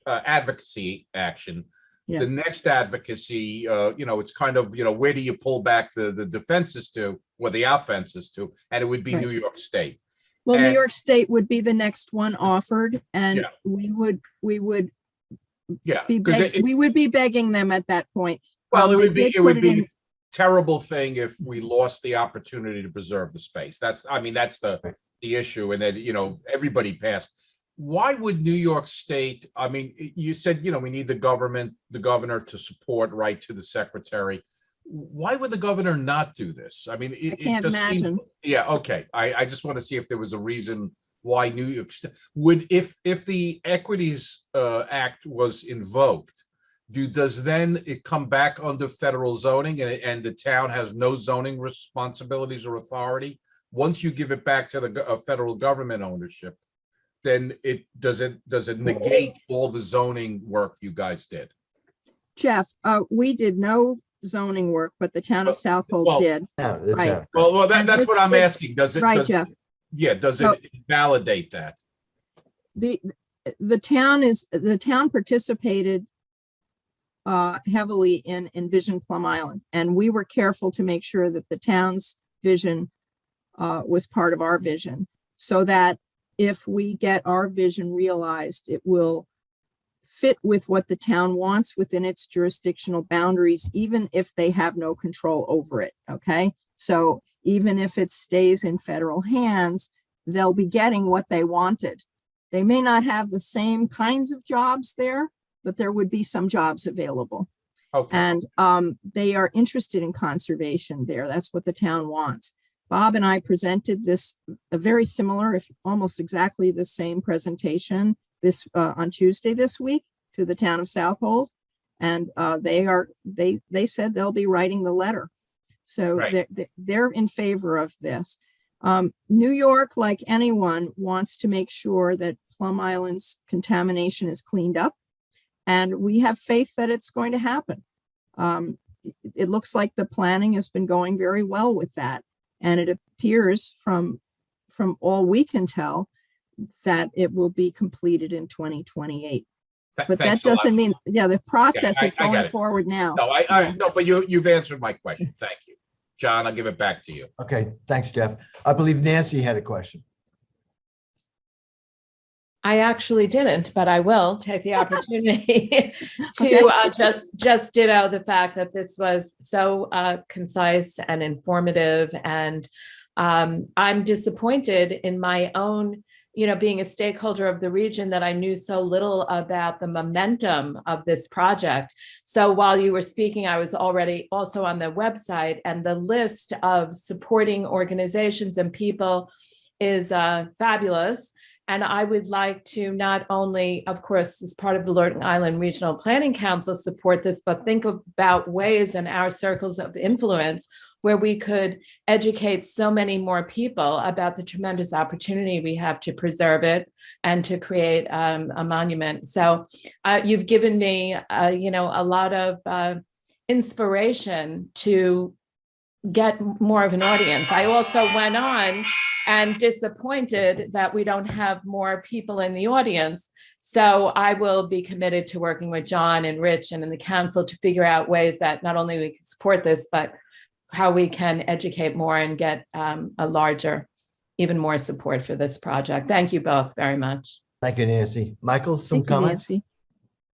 advocacy action, yes, the next advocacy, it's kind of, where do you pull back the defenses to, or the offenses to, and it would be right. New York State. Well, New York State would be the next one offered, and we would we would be begging them at that point. Well, it terrible thing if we lost the opportunity to preserve the space. That's the issue. And then, everybody passed. Why would New York State, you said, we need the governor to support right to the secretary. Why would the governor not do this? I can't imagine. Yeah, okay. I just want to see if there was a reason why New York State would, if the Equities Act was invoked, does then it come back under federal zoning and the town has no zoning responsibilities or authority? Once you give it back to the federal government ownership, then does it negate all the zoning work you guys did? Jeff, we did no zoning work, but the town of Southold did. Yeah, Right. Well, And that's this what I'm is- asking. Does it? Right, Jeff. Yeah. Does So- it validate that? The town participated heavily in Envision Plum Island, and we were careful to make sure that the town's vision was part of our vision, so that if we get our vision realized, it will fit with what the town wants within its jurisdictional boundaries, even if they have no control over it. Okay, so even if it stays in federal hands, they'll be getting what they wanted. They may not have the same kinds of jobs there, but there would be some jobs available. Okay. And they are interested in conservation there. That's what the town wants. Bob and I presented this, a very similar, if almost exactly the same presentation on Tuesday this week to the town of Southold. And they said they'll be writing the letter. So Right. they're in favor of this. New York, like anyone, wants to make sure that Plum Island's contamination is cleaned up. And we have faith that it's going to happen. It looks like the planning has been going very well with that. And it appears from all we can tell that it will be completed in 2028. But that doesn't mean, the process is I got going it. forward now. No, no, but you've answered my question. Thank you. John, I'll give it back to you. Okay, thanks, Jeff. I believe Nancy had a question. I actually didn't, but I will take the opportunity Okay. to just ditto the fact that this was so concise and informative. And I'm disappointed in my own, being a stakeholder of the region, that I knew so little about the momentum of this project. So while you were speaking, I was already also on the website, and the list of supporting organizations and people is fabulous. And I would like to not only, of course, as part of the Long Island Regional Planning Council, support this, but think about ways in our circles of influence where we could educate so many more people about the tremendous opportunity we have to preserve it and to create a monument. So you've given me, a lot of inspiration to get more of an audience. I also went on and disappointed that we don't have more people in the audience. So I will be committed to working with John and Rich and in the council to figure out ways that not only we can support this, but how we can educate more and get a larger, even more support for this project. Thank you both very much. Thank you, Nancy. Michael, some Thank you, comments? Nancy.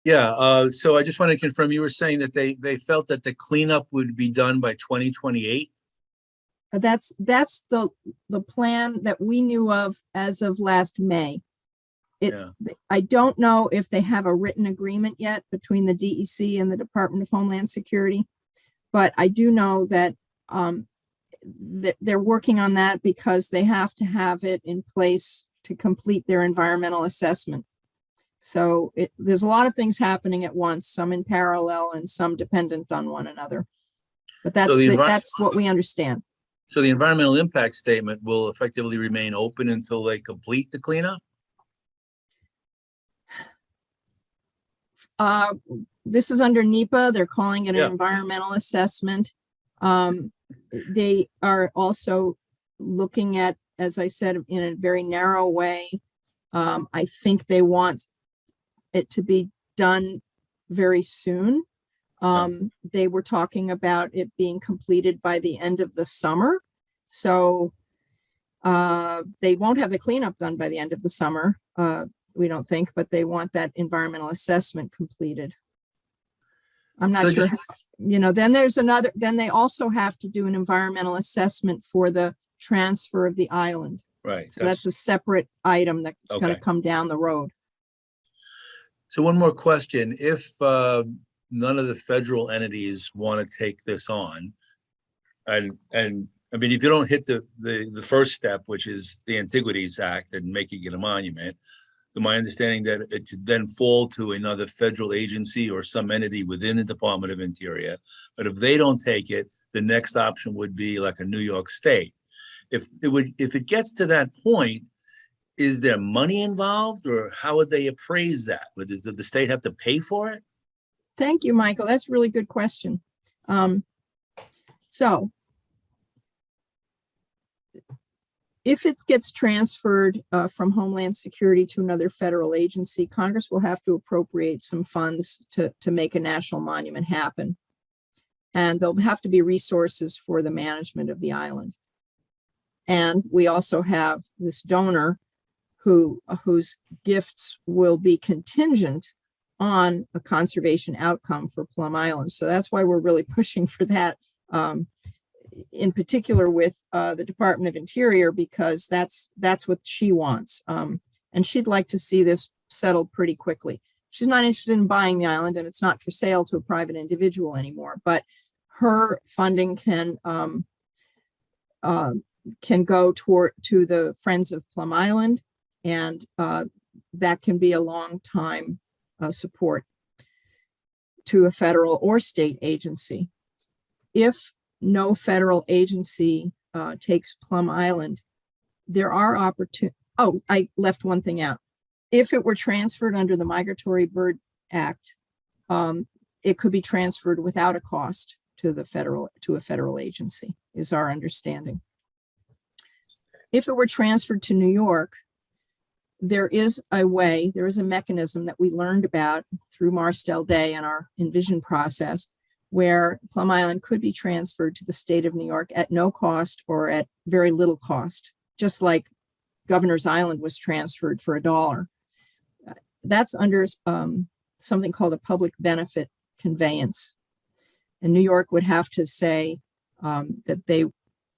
Yeah, so I just want to confirm, you were saying that they felt that the cleanup would be done by 2028? That's the plan that we knew of as of last May. Yeah. I don't know if they have a written agreement yet between the DEC and the Department of Homeland Security, but I do know that they're working on that because they have to have it in place to complete their environmental assessment. So there's a lot of things happening at once, some in parallel and some dependent on one another. But that's what we understand. So the environmental impact statement will effectively remain open until they complete the cleanup? This is under NEPA. They're calling it an Yeah. environmental assessment. They are also looking at, as I said, in a very narrow way. I think they want it to be done very soon. They were talking about it being completed by the end of the summer. So they won't have the cleanup done by the end of the summer, we don't think, but they want that environmental assessment completed. I'm not So sure, just- then then they also have to do an environmental assessment for the transfer of the island. Right. So that's a separate item that's going to Okay. come down the road. So one more question. If none of the federal entities want to take this on, and I mean, if you don't hit the first step, which is the Antiquities Act and making it a monument, to my understanding that it could then fall to another federal agency or some entity within the Department of Interior. But if they don't take it, the next option would be like a New York State. If it gets to that point, is there money involved, or how would they appraise that? Would the state have to pay for it? Thank you, Michael. That's a really good question. So if it gets transferred from Homeland Security to another federal agency, Congress will have to appropriate some funds to make a national monument happen. And there'll have to be resources for the management of the island. And we also have this donor whose gifts will be contingent on a conservation outcome for Plum Island. So that's why we're really pushing for that, in particular with the Department of Interior, because that's what she wants. And she'd like to see this settled pretty quickly. She's not interested in buying the island, and it's not for sale to a private individual anymore, but her funding can go to the Friends of Plum Island, and that can be a long time support to a federal or state agency. If no federal agency takes Plum Island, there are opportunities. Oh, I left one thing out. If it were transferred under the Migratory Bird Act, it could be transferred without a cost to a federal agency, is our understanding. If it were transferred to New York, there is a mechanism that we learned about through Marstel Day and our Envision process, where Plum Island could be transferred to the state of New York at no cost or at very little cost, just like Governor's Island was transferred for $1. That's under something called a public benefit conveyance. And New York would have to say that they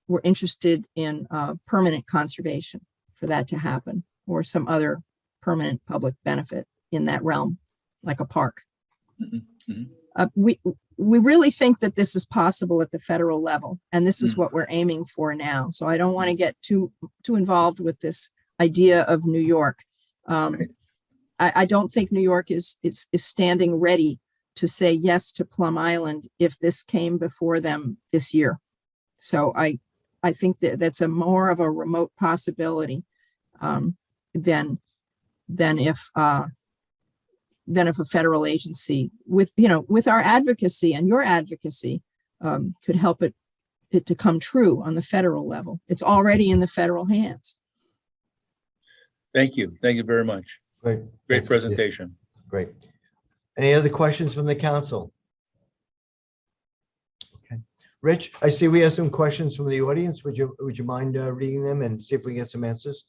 were interested in permanent conservation for that to happen, or some other permanent public benefit in that realm, like a park. Mm-hmm. Mm-hmm. We really think that this is possible at the federal level, and this is what we're aiming for now. So I don't want to get too involved with this idea of New York. I don't think New York is standing ready to say yes to Plum Island if this came before them this year. So I think that's a more of a remote possibility than if a federal agency with our advocacy and your advocacy could help it to come true on the federal level. It's already in the federal hands. Thank you. Thank you very much. Great. Great presentation. Great. Any other questions from the council? Okay. Rich, I see we have some questions from the audience. Would you mind reading them and see if we can get some answers?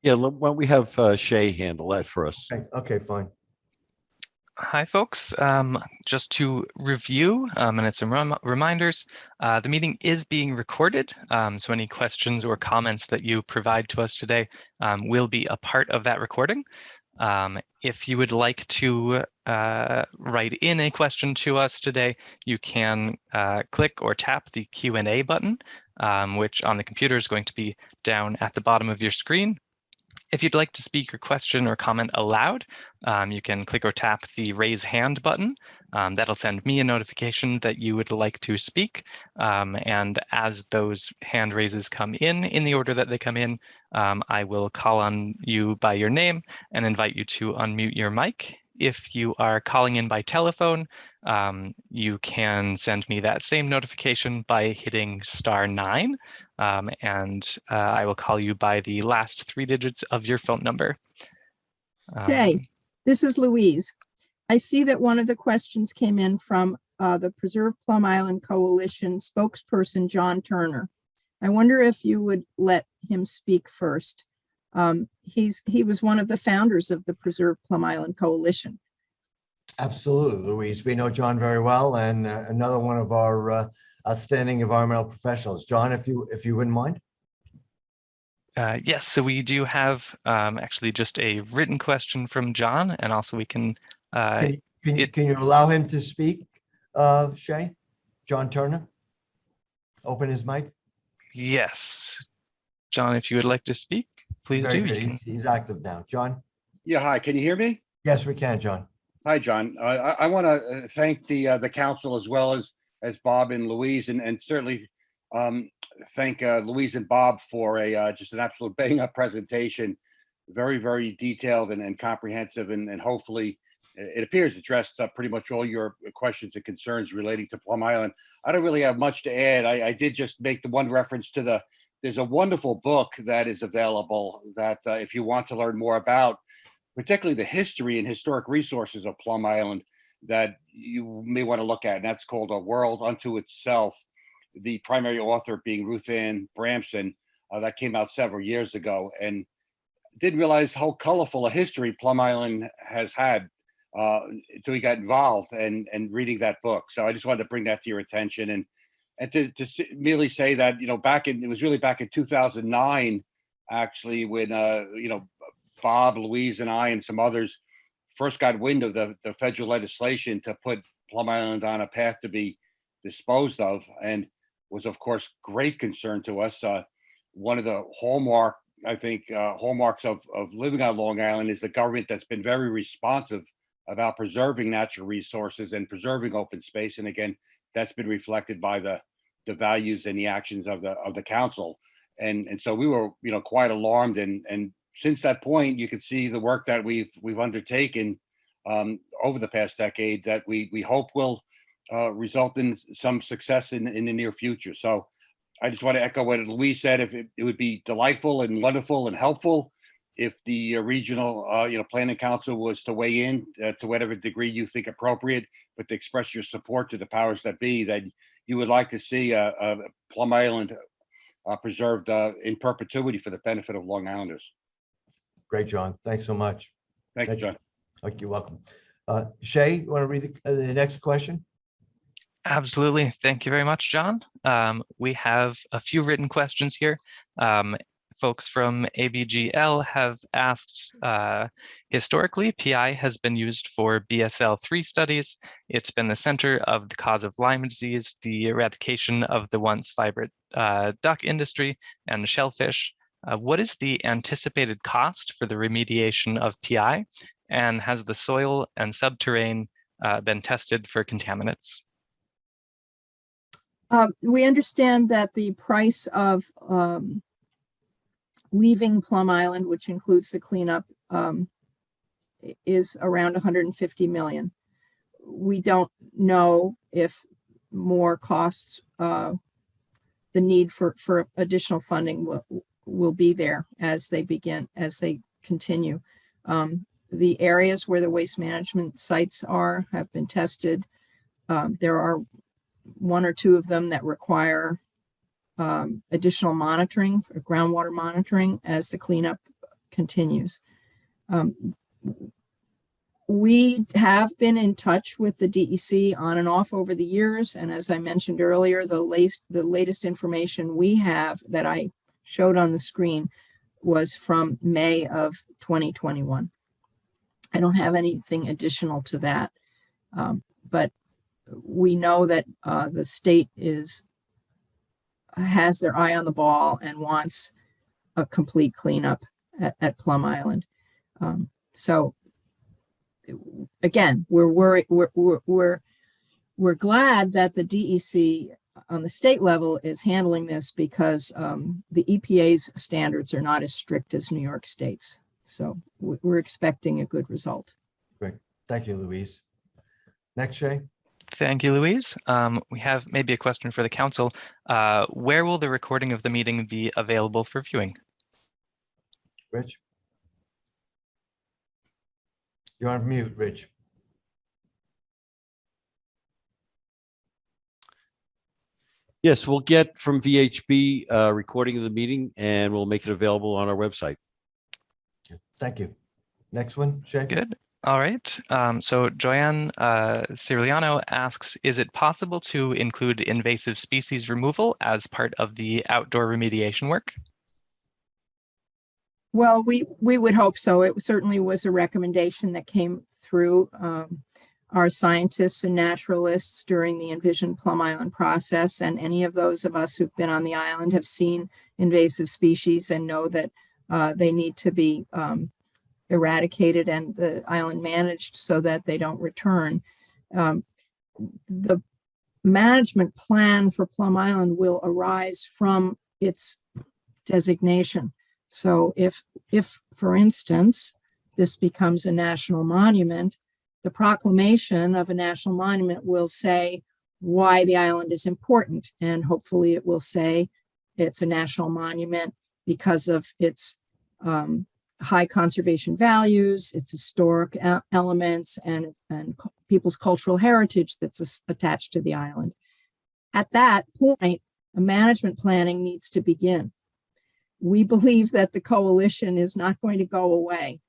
Yeah, why don't we have Shay handle that for us? Okay, fine. Hi, folks. Just to review, and it's some reminders, the meeting is being recorded. So any questions or comments that you provide to us today will be a part of that recording. If you would like to write in a question to us today, you can click or tap the Q&A button, which on the computer is going to be down at the bottom of your screen. If you'd like to speak your question or comment aloud, you can click or tap the raise hand button. That'll send me a notification that you would like to speak. And as those hand raises come in the order that they come in, I will call on you by your name and invite you to unmute your mic. If you are calling in by telephone, you can send me that same notification by hitting *9, and I will call you by the last 3 digits of your phone number. Okay, this is Louise. I see that one of the questions came in from the Preserve Plum Island Coalition spokesperson, John Turner. I wonder if you would let him speak first. He was one of the founders of the Preserve Plum Island Coalition. Absolutely, Louise. We know John very well, and another one of our outstanding environmental professionals. John, if you wouldn't mind. Yes, so we do have actually just a written question from John, and also we can. Can you allow him to speak, Shay? John Turner? Open his mic. Yes. John, if you would like to speak, please Very do. good. You can. He's active now. John? Yeah, hi, can you hear me? Yes, we can, John. Hi, John. I want to thank the council as well as Bob and Louise, and certainly thank Louise and Bob for a just an absolute bang up presentation. Very, very detailed and comprehensive, and hopefully it appears addressed pretty much all your questions and concerns relating to Plum Island. I don't really have much to add. I did just make the one reference to there's a wonderful book that is available that if you want to learn more about, particularly the history and historic resources of Plum Island, that you may want to look at. And that's called A World Unto Itself. The primary author being Ruth Ann Bramson. That came out several years ago, and didn't realize how colorful a history Plum Island has had until we got involved and reading that book. So I just wanted to bring that to your attention, and to merely say that, it was really back in 2009, actually, when Bob, Louise, and I and some others first got wind of the federal legislation to put Plum Island on a path to be disposed of, and was of course great concern to us. One of the hallmarks of living on Long Island is the government that's been very responsive about preserving natural resources and preserving open space. And again, that's been reflected by the values and the actions of the council. And so we were, quite alarmed. And since that point, you can see the work that we've undertaken over the past decade that we hope will result in some success in the near future. So I just want to echo what Louise said. If it would be delightful and wonderful and helpful if the regional planning council was to weigh in to whatever degree you think appropriate, but to express your support to the powers that be, that you would like to see Plum Island preserved in perpetuity for the benefit of Long Islanders. Great, John. Thanks so much. Thank you, John. You're welcome. Shay, you want to read the next question? Absolutely. Thank you very much, John. We have a few written questions here. Folks from ABGL have asked, historically, PI has been used for BSL-3 studies. It's been the center of the cause of Lyme disease, the eradication of the once vibrant duck industry and shellfish. What is the anticipated cost for the remediation of PI? And has the soil and subterranean been tested for contaminants? We understand that the price of leaving Plum Island, which includes the cleanup, is around 150 million. We don't know if more costs, the need for additional funding will be there as they continue. The areas where the waste management sites have been tested. There are one or two of them that require additional monitoring, groundwater monitoring, as the cleanup continues. We have been in touch with the DEC on and off over the years, and as I mentioned earlier, the latest information we have that I showed on the screen was from May of 2021. I don't have anything additional to that, but we know that the state has their eye on the ball and wants a complete cleanup at Plum Island. So again, we're glad that the DEC on the state level is handling this, because the EPA's standards are not as strict as New York State's. So we're expecting a good result. Great. Thank you, Louise. Next, Shay. Thank you, Louise. We have maybe a question for the council. Where will the recording of the meeting be available for viewing? Rich? You're on mute, Rich. Yes, we'll get from VHB a recording of the meeting and we'll make it available on our website. Thank you. Next one, Shay. Good. All right. So Joanne Cirigliano asks, is it possible to include invasive species removal as part of the outdoor remediation work? Well, we would hope so. It certainly was a recommendation that came through our scientists and naturalists during the Envision Plum Island process. And any of those of us who've been on the island have seen invasive species and know that they need to be eradicated and the island managed so that they don't return. The management plan for Plum Island will arise from its designation. So if, for instance, this becomes a national monument, the proclamation of a national monument will say why the island is important. And hopefully it will say it's a national monument because of its high conservation values, its historic elements, and people's cultural heritage that's attached to the island. At that point, a management planning needs to begin. We believe that the coalition is not going to go away.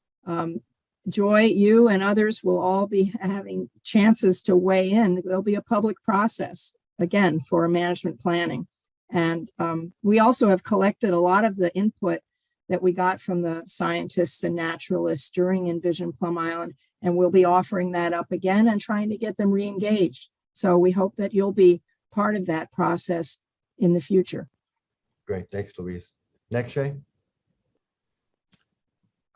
Joy, you and others will all be having chances to weigh in. There'll be a public process, again, for management planning. And we also have collected a lot of the input that we got from the scientists and naturalists during Envision Plum Island, and we'll be offering that up again and trying to get them re-engaged. So we hope that you'll be part of that process in the future. Great, thanks, Louise. Next, Shay.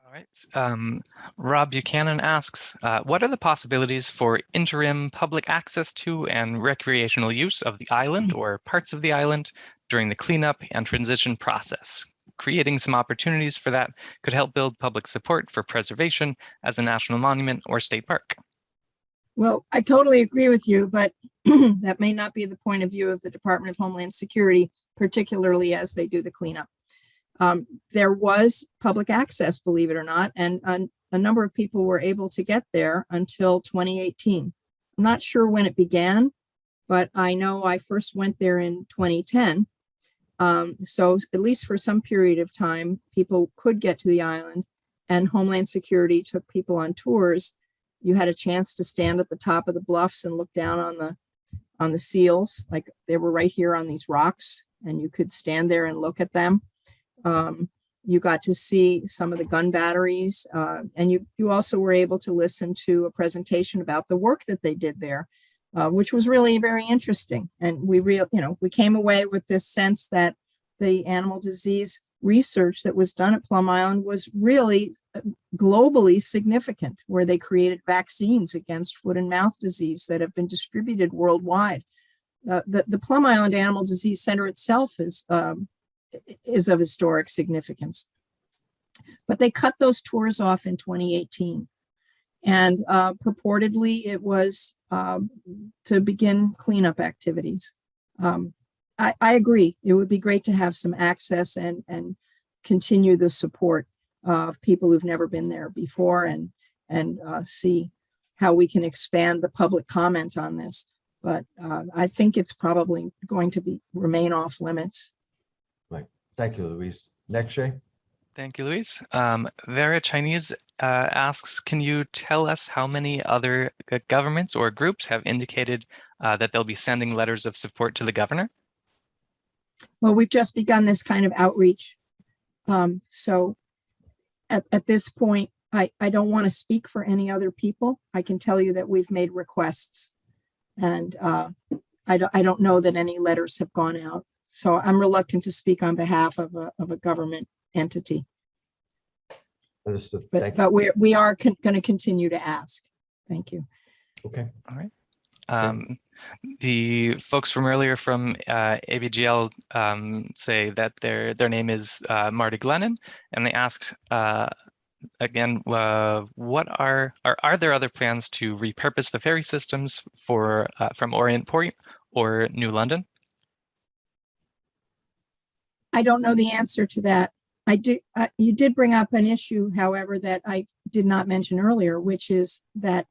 All right. Rob Buchanan asks, what are the possibilities for interim public access to and recreational use of the island or parts of the island during the cleanup and transition process? Creating some opportunities for that could help build public support for preservation as a national monument or state park. Well, I totally agree with you, but that may not be the point of view of the Department of Homeland Security, particularly as they do the cleanup. There was public access, believe it or not, and a number of people were able to get there until 2018. I'm not sure when it began, but I know I first went there in 2010. So at least for some period of time, people could get to the island, and Homeland Security took people on tours. You had a chance to stand at the top of the bluffs and look down on the seals, like they were right here on these rocks, and you could stand there and look at them. You got to see some of the gun batteries, and you also were able to listen to a presentation about the work that they did there, which was really very interesting. And we came away with this sense that the animal disease research that was done at Plum Island was really globally significant, where they created vaccines against foot and mouth disease that have been distributed worldwide. The Plum Island Animal Disease Center itself is of historic significance. But they cut those tours off in 2018. And purportedly it was to begin cleanup activities. I agree. It would be great to have some access and continue the support of people who've never been there before and see how we can expand the public comment on this. But I think it's probably going to remain off limits. Right. Thank you, Louise. Next, Shay. Thank you, Louise. Vera Chinese asks, can you tell us how many other governments or groups have indicated that they'll be sending letters of support to the governor? Well, we've just begun this kind of outreach. So at this point, I don't want to speak for any other people. I can tell you that we've made requests, and I don't know that any letters have gone out. So I'm reluctant to speak on behalf of a government entity. Understood. But we are going to continue to ask. Thank you. Okay. All right. The folks from earlier from ABGL say that their name is Marty Glennon, and they asked again, what are there other plans to repurpose the ferry systems for from Orient Point or New London? I don't know the answer to that. You did bring up an issue, however, that I did not mention earlier, which is that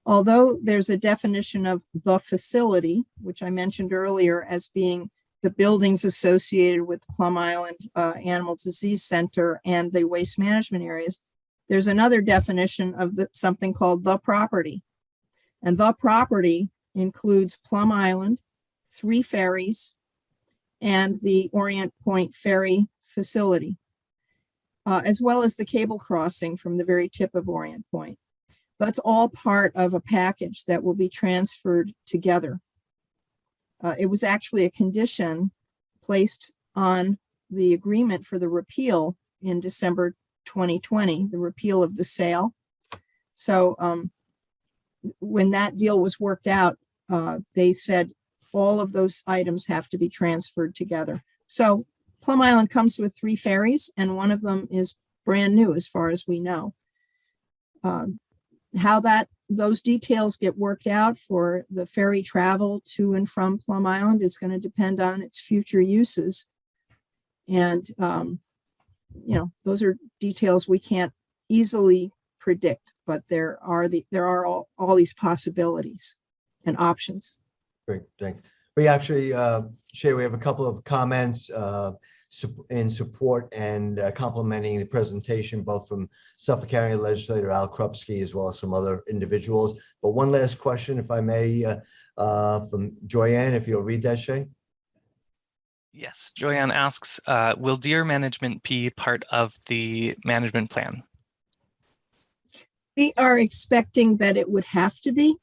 although there's a definition of the facility, which I mentioned earlier as being the buildings associated with Plum Island Animal Disease Center and the waste management areas, there's another definition of something called the property. And the property includes Plum Island, 3 ferries, and the Orient Point Ferry facility, as well as the cable crossing from the very tip of Orient Point. That's all part of a package that will be transferred together. It was actually a condition placed on the agreement for the repeal in December 2020, the repeal of the sale. So when that deal was worked out, they said all of those items have to be transferred together. So Plum Island comes with 3 ferries, and one of them is brand new as far as we know. How those details get worked out for the ferry travel to and from Plum Island is going to depend on its future uses. And, those are details we can't easily predict, but there are all these possibilities and options. Great, thanks. We actually, Shay, we have a couple of comments in support and complimenting the presentation, both from Suffolk County Legislator Al Krupski as well as some other individuals. But one last question, if I may, from Joyanne, if you'll read that, Shay. Yes, Joanne asks, will deer management be part of the management plan? We are expecting that it would have to be.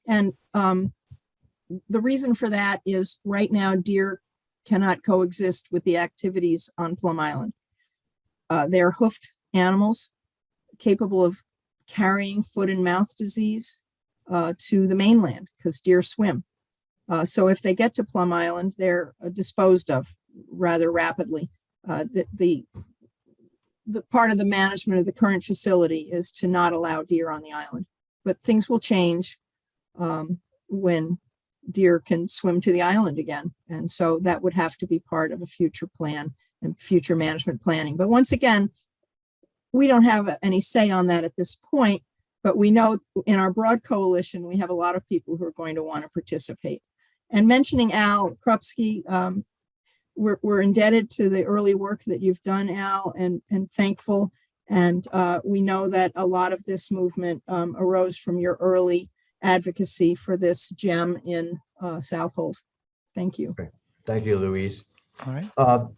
And the reason for that is right now deer cannot coexist with the activities on Plum Island. They're hoofed animals capable of carrying foot and mouth disease to the mainland because deer swim. So if they get to Plum Island, they're disposed of rather rapidly. The part of the management of the current facility is to not allow deer on the island, but things will change when deer can swim to the island again. And so that would have to be part of a future plan and future management planning. But once again, we don't have any say on that at this point, but we know in our broad coalition, we have a lot of people who are going to want to participate. And mentioning Al Krupski, we're indebted to the early work that you've done, Al, and thankful. And we know that a lot of this movement arose from your early advocacy for this gem in Southold. Thank you. Okay. Thank you, Louise. All right.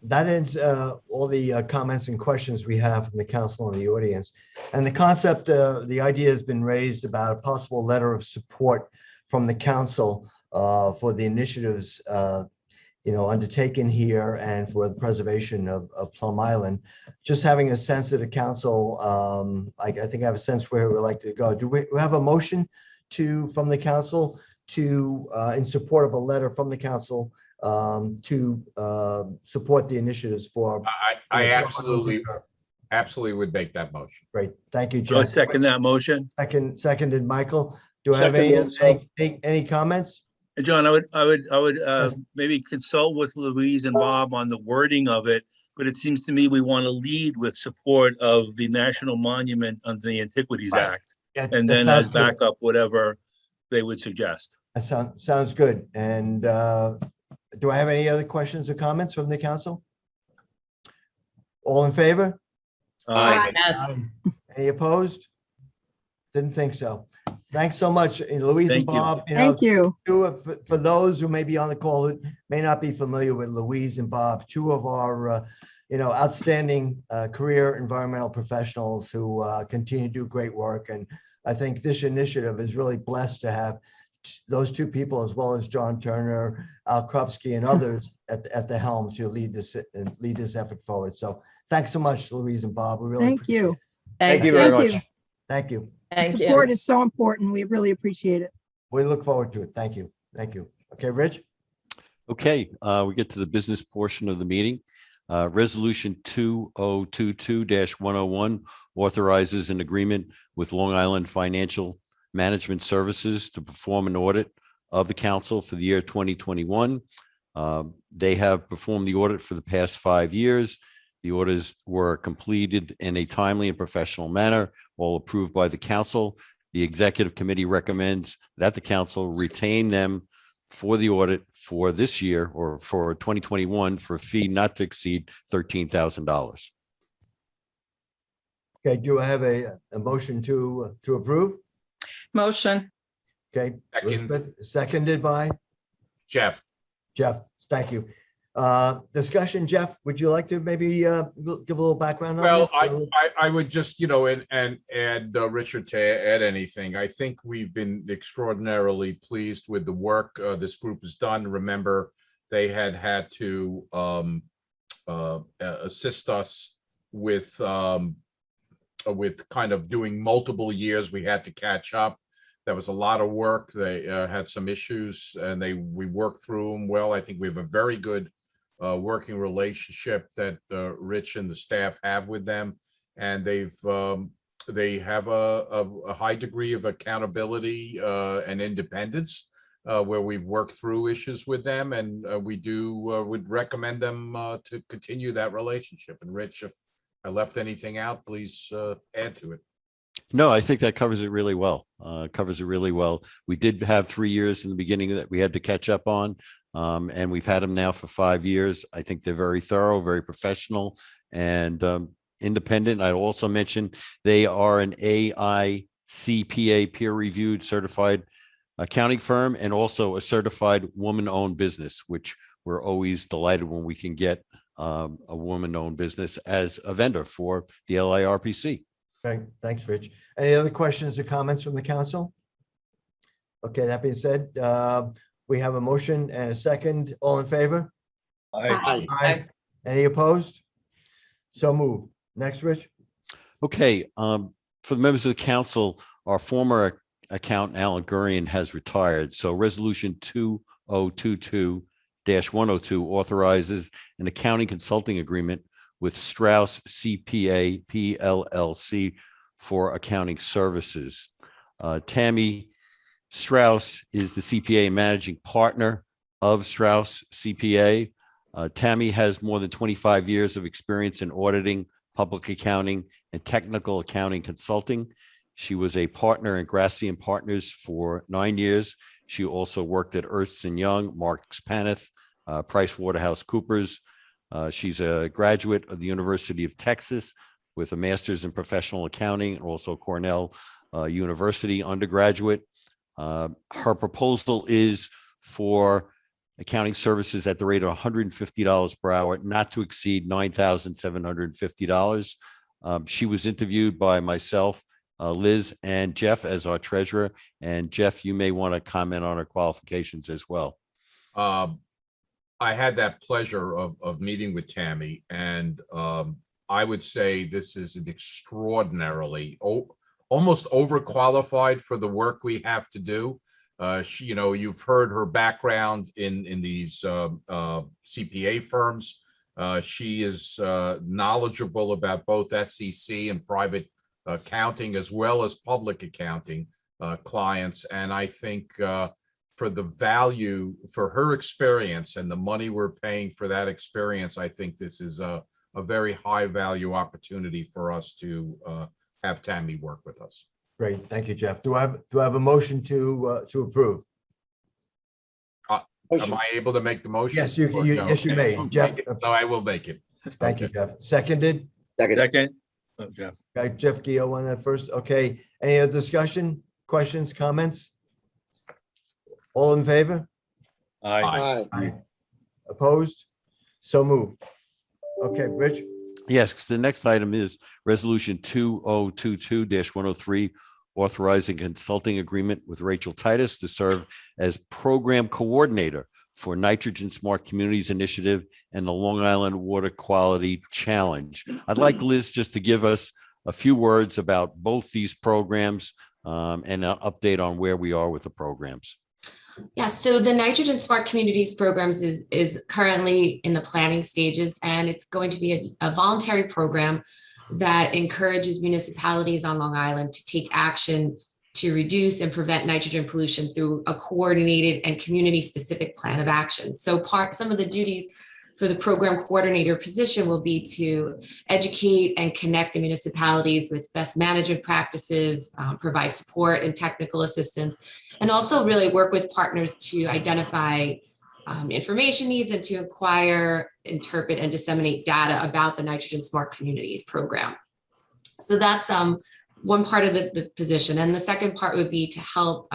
That ends all the comments and questions we have from the council and the audience. And the concept, the idea has been raised about a possible letter of support from the council for the initiatives undertaken here and for the preservation of Plum Island. Just having a sense of the council, I think I have a sense where we'd like to go. Do we have a motion from the council to in support of a letter from the council to support the initiatives for? I absolutely would make that motion. Great, thank you, I Jeff. second that motion. Seconded, Michael. Do I have Second any comments? John, I would maybe consult with Louise and Bob on the wording of it, but it seems to me we want to lead with support of the National Monument under the Antiquities Right. Act, Yeah, and that then sounds as good. backup, whatever they would suggest. That sounds good. And do I have any other questions or comments from the council? All in favor? Yes. Any opposed? Didn't think so. Thanks so much, Louise and Thank you. Bob. Thank you. For those who may be on the call who may not be familiar with Louise and Bob, 2 of our outstanding career environmental professionals who continue to do great work. And I think this initiative is really blessed to have those 2 people, as well as John Turner, Al Krupski, and others at the helm to lead this effort forward. So thanks so much, Louise and Bob. We really Thank appreciate you. it. Thank you very much. Thank you. Thank you. Support is so important. We really appreciate it. We look forward to it. Thank you. Thank you. Okay, Rich? Okay, we get to the business portion of the meeting. Resolution 2022-101 authorizes an agreement with Long Island Financial Management Services to perform an audit of the council for the year 2021. They have performed the audit for the past 5 years. The audits were completed in a timely and professional manner, all approved by the council. The executive committee recommends that the council retain them for the audit for this year or for 2021 for a fee not to exceed $13,000. Okay, do I have a motion to approve? Motion. Okay, Second. Elizabeth, seconded by Jeff. Jeff. Thank you. Discussion, Jeff, would you like to maybe give a little background on Well, this? I would just, and add Richard to add anything. I think we've been extraordinarily pleased with the work this group has done. Remember, they had to assist us with kind of doing multiple years. We had to catch up. That was a lot of work. They had some issues and we worked through them well. I think we have a very good working relationship that Rich and the staff have with them. And they have a high degree of accountability and independence where we've worked through issues with them. And we would recommend them to continue that relationship. And Rich, if I left anything out, please add to it. No, I think that covers it really well. We did have 3 years in the beginning that we had to catch up on. And we've had them now for 5 years. I think they're very thorough, very professional, and independent. I also mentioned they are an AICPA peer-reviewed certified accounting firm and also a certified woman-owned business, which we're always delighted when we can get a woman-owned business as a vendor for the LIRPC. Okay, thanks, Rich. Any other questions or comments from the council? Okay, that being said, we have a motion and a second. All in favor? Aye. Aye. Any opposed? So moved. Next, Rich. Okay, for the members of the council, our former accountant, Alan Gurian, has retired. So resolution 2022-102 authorizes an accounting consulting agreement with Strauss CPA PLLC for accounting services. Tammy Strauss is the CPA managing partner of Strauss CPA. Tammy has more than 25 years of experience in auditing, public accounting, and technical accounting consulting. She was a partner in Grassi & Partners for 9 years. She also worked at Ernst & Young, Marks Paneth, PricewaterhouseCoopers. She's a graduate of the University of Texas with a master's in professional accounting and also Cornell University undergraduate. Her proposal is for accounting services at the rate of $150 per hour, not to exceed $9,750. She was interviewed by myself, Liz, and Jeff as our treasurer. And Jeff, you may want to comment on her qualifications as well. I had that pleasure of meeting with Tammy, and I would say this is an extraordinarily, almost overqualified for the work we have to do. She, you've heard her background in these CPA firms. She is knowledgeable about both SEC and private accounting as well as public accounting clients, and I think for the value, for her experience and the money we're paying for that experience, I think this is a very high value opportunity for us to have Tammy work with us. Great, thank you, Jeff. Do I have a motion to approve? Am I able to make the motion? Yes, you may. Jeff, No, I will make it. thank you, Jeff. Seconded. Second. Oh, Jeff. Okay, Jeff Gio on that first. Okay, any other discussion, questions, comments? All in favor? Aye. Aye. Opposed? So moved. Okay, Rich? Yes, because the next item is resolution 2022-103, authorizing consulting agreement with Rachel Titus to serve as program coordinator for Nitrogen Smart Communities Initiative and the Long Island Water Quality Challenge. I'd like Liz just to give us a few words about both these programs and an update on where we are with the programs. Yeah, so the Nitrogen Smart Communities programs is currently in the planning stages, and it's going to be a voluntary program that encourages municipalities on Long Island to take action to reduce and prevent nitrogen pollution through a coordinated and community-specific plan of action. So some of the duties for the program coordinator position will be to educate and connect the municipalities with best management practices, provide support and technical assistance, and also really work with partners to identify information needs and to acquire, interpret, and disseminate data about the Nitrogen Smart Communities program. So that's one part of the position. And the second part would be to help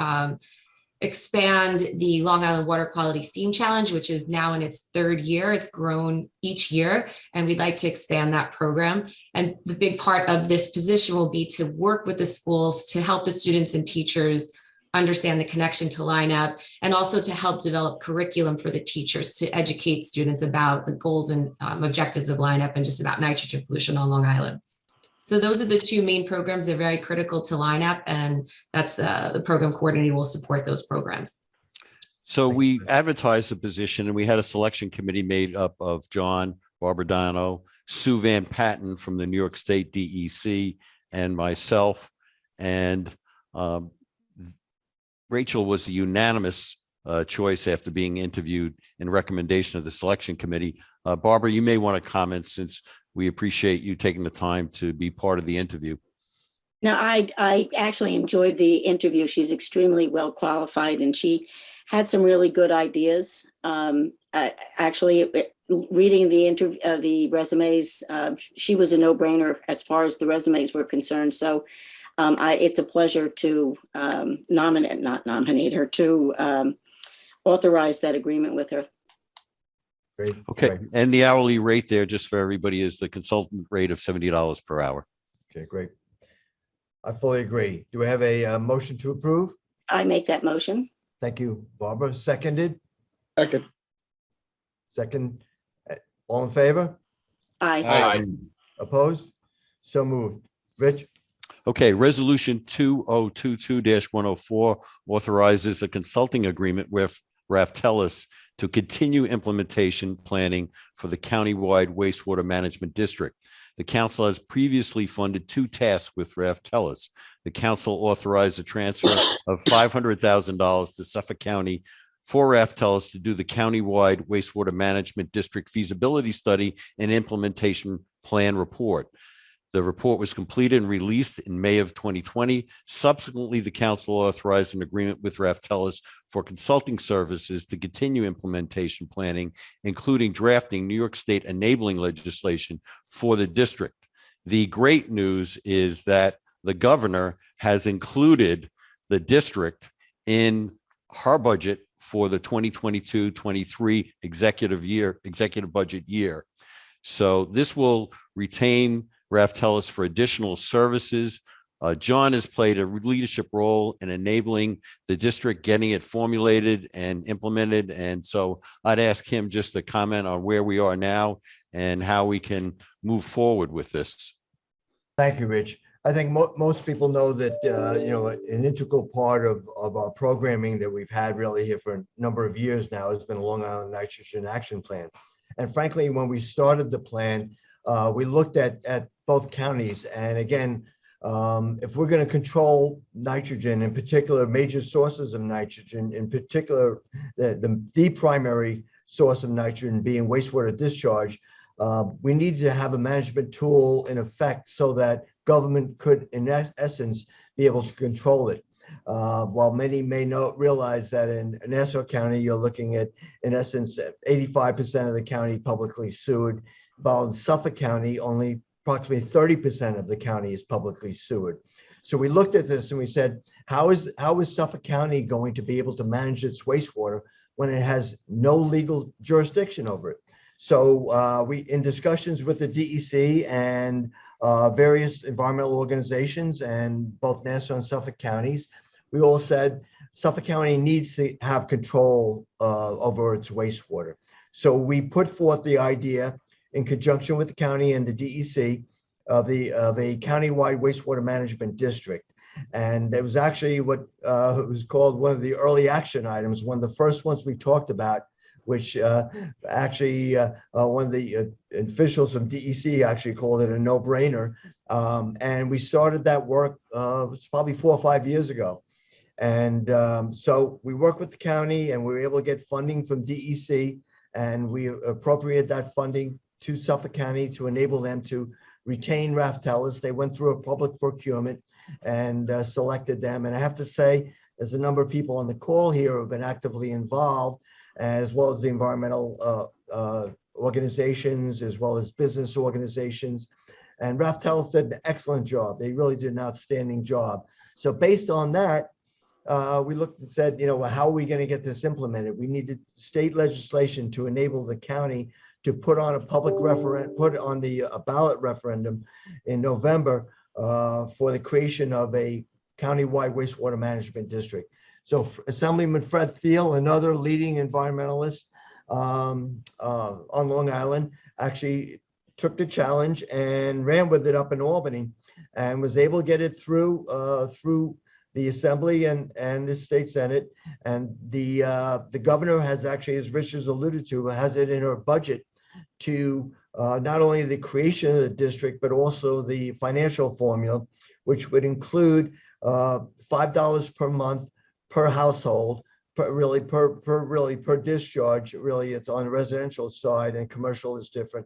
expand the Long Island Water Quality STEAM Challenge, which is now in its third year. It's grown each year, and we'd like to expand that program. And the big part of this position will be to work with the schools to help the students and teachers understand the connection to lineup, and also to help develop curriculum for the teachers to educate students about the goals and objectives of lineup and just about nitrogen pollution on Long Island. So those are the two main programs. They're very critical to lineup, and that's the program coordinator will support those programs. So we advertised the position, and we had a selection committee made up of John Barbadano, Sue Van Patten from the New York State DEC, and myself. And Rachel was a unanimous choice after being interviewed and recommendation of the selection committee. Barbara, you may want to comment, since we appreciate you taking the time to be part of the interview. No, I actually enjoyed the interview. She's extremely well qualified, and she had some really good ideas. Actually, reading the resumes, she was a no-brainer as far as the resumes were concerned. So it's a pleasure to authorize that agreement with her. Great. Okay, Great. and the hourly rate there, just for everybody, is the consultant rate of $70 per hour. Okay, great. I fully agree. Do we have a motion to approve? I make that motion. Thank you, Barbara. Seconded? Second. Second. All in favor? Aye. Aye. Opposed? So moved. Rich? Okay, resolution 2022-104 authorizes a consulting agreement with Raftellus to continue implementation planning for the countywide wastewater management district. The council has previously funded 2 tasks with Raftellus. The council authorized a transfer of $500,000 to Suffolk County for Raftellus to do the countywide wastewater management district feasibility study and implementation plan report. The report was completed and released in May of 2020. Subsequently, the council authorized an agreement with Raftellus for consulting services to continue implementation planning, including drafting New York State enabling legislation for the district. The great news is that the governor has included the district in her budget for the 2022-23 executive budget year. So this will retain Raftellus for additional services. John has played a leadership role in enabling the district, getting it formulated and implemented. And so I'd ask him just to comment on where we are now and how we can move forward with this. Thank you, Rich. I think most people know that, an integral part of our programming that we've had really here for a number of years now has been a Long Island Nitrogen Action Plan. And frankly, when we started the plan, we looked at both counties. And again, if we're going to control nitrogen, in particular, major sources of nitrogen, in particular, the primary source of nitrogen being wastewater discharge, we need to have a management tool in effect so that government could, in essence, be able to control it. While many may not realize that in Nassau County, you're looking at, in essence, 85% of the county publicly sued, while in Suffolk County, only approximately 30% of the county is publicly sued. So we looked at this and we said, how is Suffolk County going to be able to manage its wastewater when it has no legal jurisdiction over it? So we, in discussions with the DEC and various environmental organizations and both Nassau and Suffolk counties, we all said Suffolk County needs to have control over its wastewater. So we put forth the idea in conjunction with the county and the DEC of a countywide wastewater management district. And it was actually what was called one of the early action items, one of the first ones we talked about, which actually one of the officials from DEC actually called it a no-brainer. And we started that work probably 4 or 5 years ago. And so we worked with the county and we were able to get funding from DEC, and we appropriated that funding to Suffolk County to enable them to retain Raftellus. They went through a public procurement and selected them. And I have to say, there's a number of people on the call here who have been actively involved, as well as the environmental organizations, as well as business organizations. And Ralph Tellis did an excellent job. They really did an outstanding job. So based on that, we looked and said, well, how are we going to get this implemented? We needed state legislation to enable the county to put on a public referendum, put on the ballot referendum in November for the creation of a countywide wastewater management district. So Assemblyman Fred Thiel, another leading environmentalist on Long Island, actually took the challenge and ran with it up in Albany and was able to get it through the Assembly and the State Senate. And the governor has actually, as Rich has alluded to, has it in her budget to not only the creation of the district, but also the financial formula, which would include $5 per month per household, per discharge. Really, it's on the residential side, and commercial is different,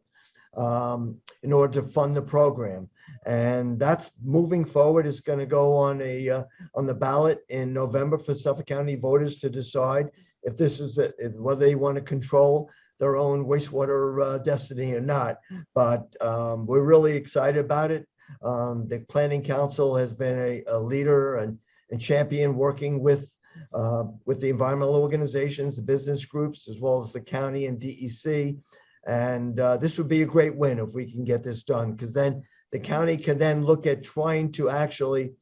in order to fund the program. And that's moving forward. It's going to go on the ballot in November for Suffolk County voters to decide if this is whether they want to control their own wastewater destiny or not. But we're really excited about it. The Planning Council has been a leader and champion, working with the environmental organizations, the business groups, as well as the county and DEC. And this would be a great win if we can get this done, because then the county can then look at trying to actually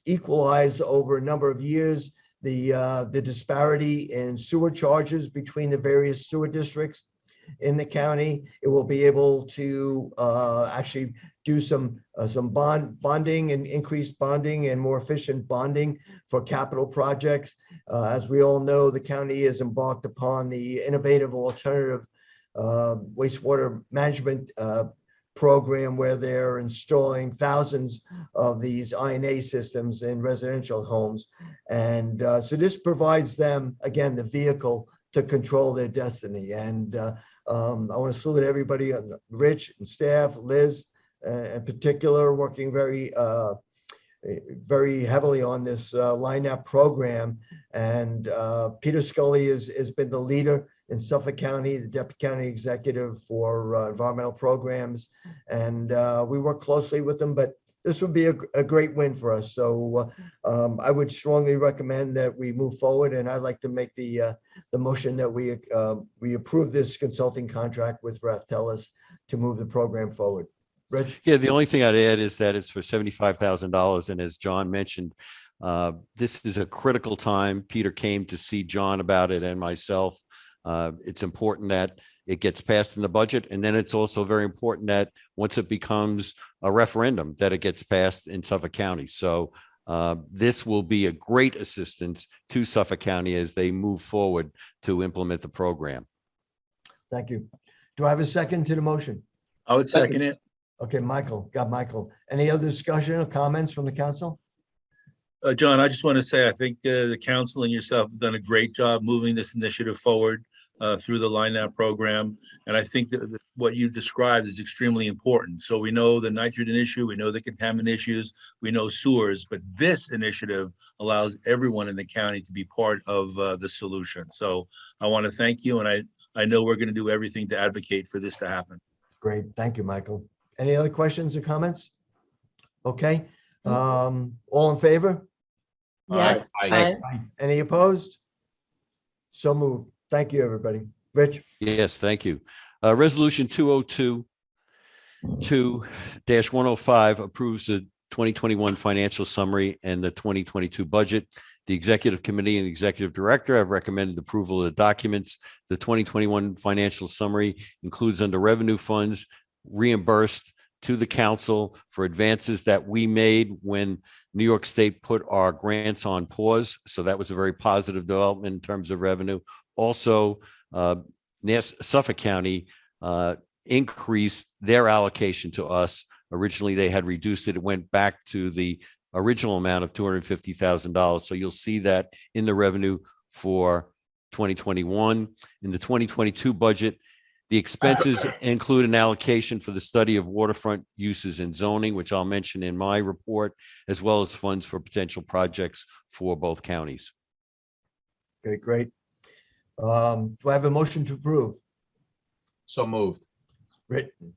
equalize over a number of years the disparity in sewer charges between the various sewer districts in the county. It will be able to actually do some bonding and increased bonding and more efficient bonding for capital projects. As we all know, the county has embarked upon the innovative alternative wastewater management program, where they're installing thousands of these INA systems in residential homes. And so this provides them, again, the vehicle to control their destiny. And I want to salute everybody, Rich and staff, Liz in particular, working very heavily on this lineup program. And Peter Scully has been the leader in Suffolk County, the Deputy County Executive for environmental programs. And we work closely with them, but this would be a great win for us. So I would strongly recommend that we move forward. And I'd like to make the motion that we approve this consulting contract with Ralph Tellis to move the program forward. Rich? Yeah, the only thing I'd add is that it's for $75,000. And as John mentioned, this is a critical time. Peter came to see John about it and myself. It's important that it gets passed in the budget. And then it's also very important that once it becomes a referendum, that it gets passed in Suffolk County. So this will be a great assistance to Suffolk County as they move forward to implement the program. Thank you. Do I have a second to the motion? I would second it. Okay, Michael. Any other discussion or comments from the council? John, I just want to say, I think the council and yourself have done a great job moving this initiative forward through the Line Out program. And I think that what you described is extremely important. So we know the nitrogen issue, we know the contaminant issues, we know sewers, but this initiative allows everyone in the county to be part of the solution. So I want to thank you. And I know we're going to do everything to advocate for this to happen. Great. Thank you, Michael. Any other questions or comments? Okay. All in favor? Yes. Aye. Aye. Any opposed? So moved. Thank you, everybody. Rich? Yes, thank you. Resolution 2022-105 approves the 2021 financial summary and the 2022 budget. The executive committee and the executive director have recommended approval of the documents. The 2021 financial summary includes under revenue funds reimbursed to the council for advances that we made when New York State put our grants on pause. So that was a very positive development in terms of revenue. Also, Suffolk County increased their allocation to us. Originally, they had reduced it. It went back to the original amount of $250,000. So you'll see that in the revenue for 2021. In the 2022 budget, the expenses include an allocation for the study of waterfront uses and zoning, which I'll mention in my report, as well as funds for potential projects for both counties. Okay, great. Do I have a motion to approve? So moved.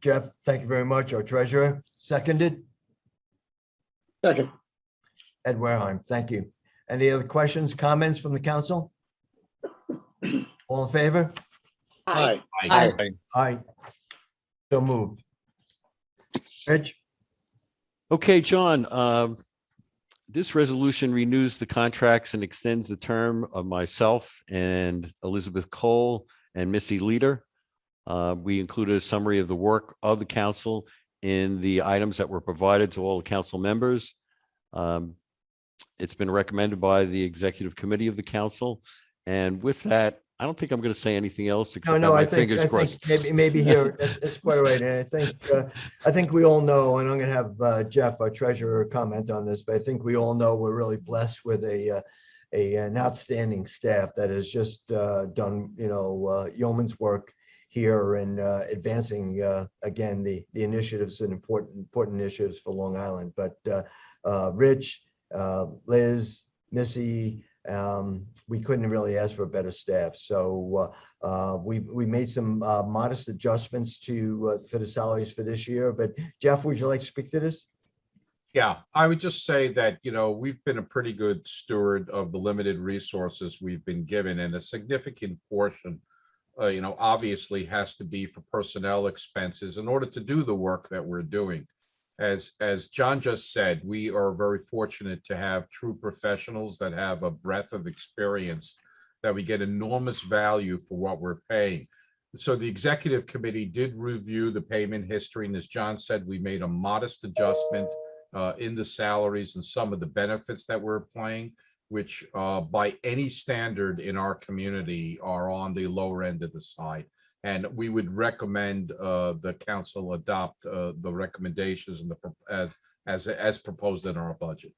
Jeff, thank you very much. Our treasurer, seconded. Second. Ed Wareheim, thank you. Any other questions, comments from the council? All in favor? Aye. Aye. Aye. So moved. Rich? Okay, John, this resolution renews the contracts and extends the term of myself and Elizabeth Cole and Missy Leader. We included a summary of the work of the council in the items that were provided to all the council members. It's been recommended by the executive committee of the council. And with that, I don't think I'm going to say anything else except No, have my I think fingers crossed. maybe here, that's quite right. And I think we all know, and I'm going to have Jeff, our treasurer, comment on this, but I think we all know we're really blessed with an outstanding staff that has just done, yeoman's work here and advancing again the initiatives and important initiatives for Long Island. But Rich, Liz, Missy, we couldn't really ask for a better staff. So we made some modest adjustments for the salaries for this year. But Jeff, would you like to speak to this? Yeah, I would just say that, we've been a pretty good steward of the limited resources we've been given, and a significant portion, obviously has to be for personnel expenses in order to do the work that we're doing. As John just said, we are very fortunate to have true professionals that have a breadth of experience that we get enormous value for what we're paying. So the executive committee did review the payment history, and as John said, we made a modest adjustment in the salaries and some of the benefits that we're paying, which by any standard in our community are on the lower end of the side. And we would recommend the council adopt the recommendations and as proposed in our budget.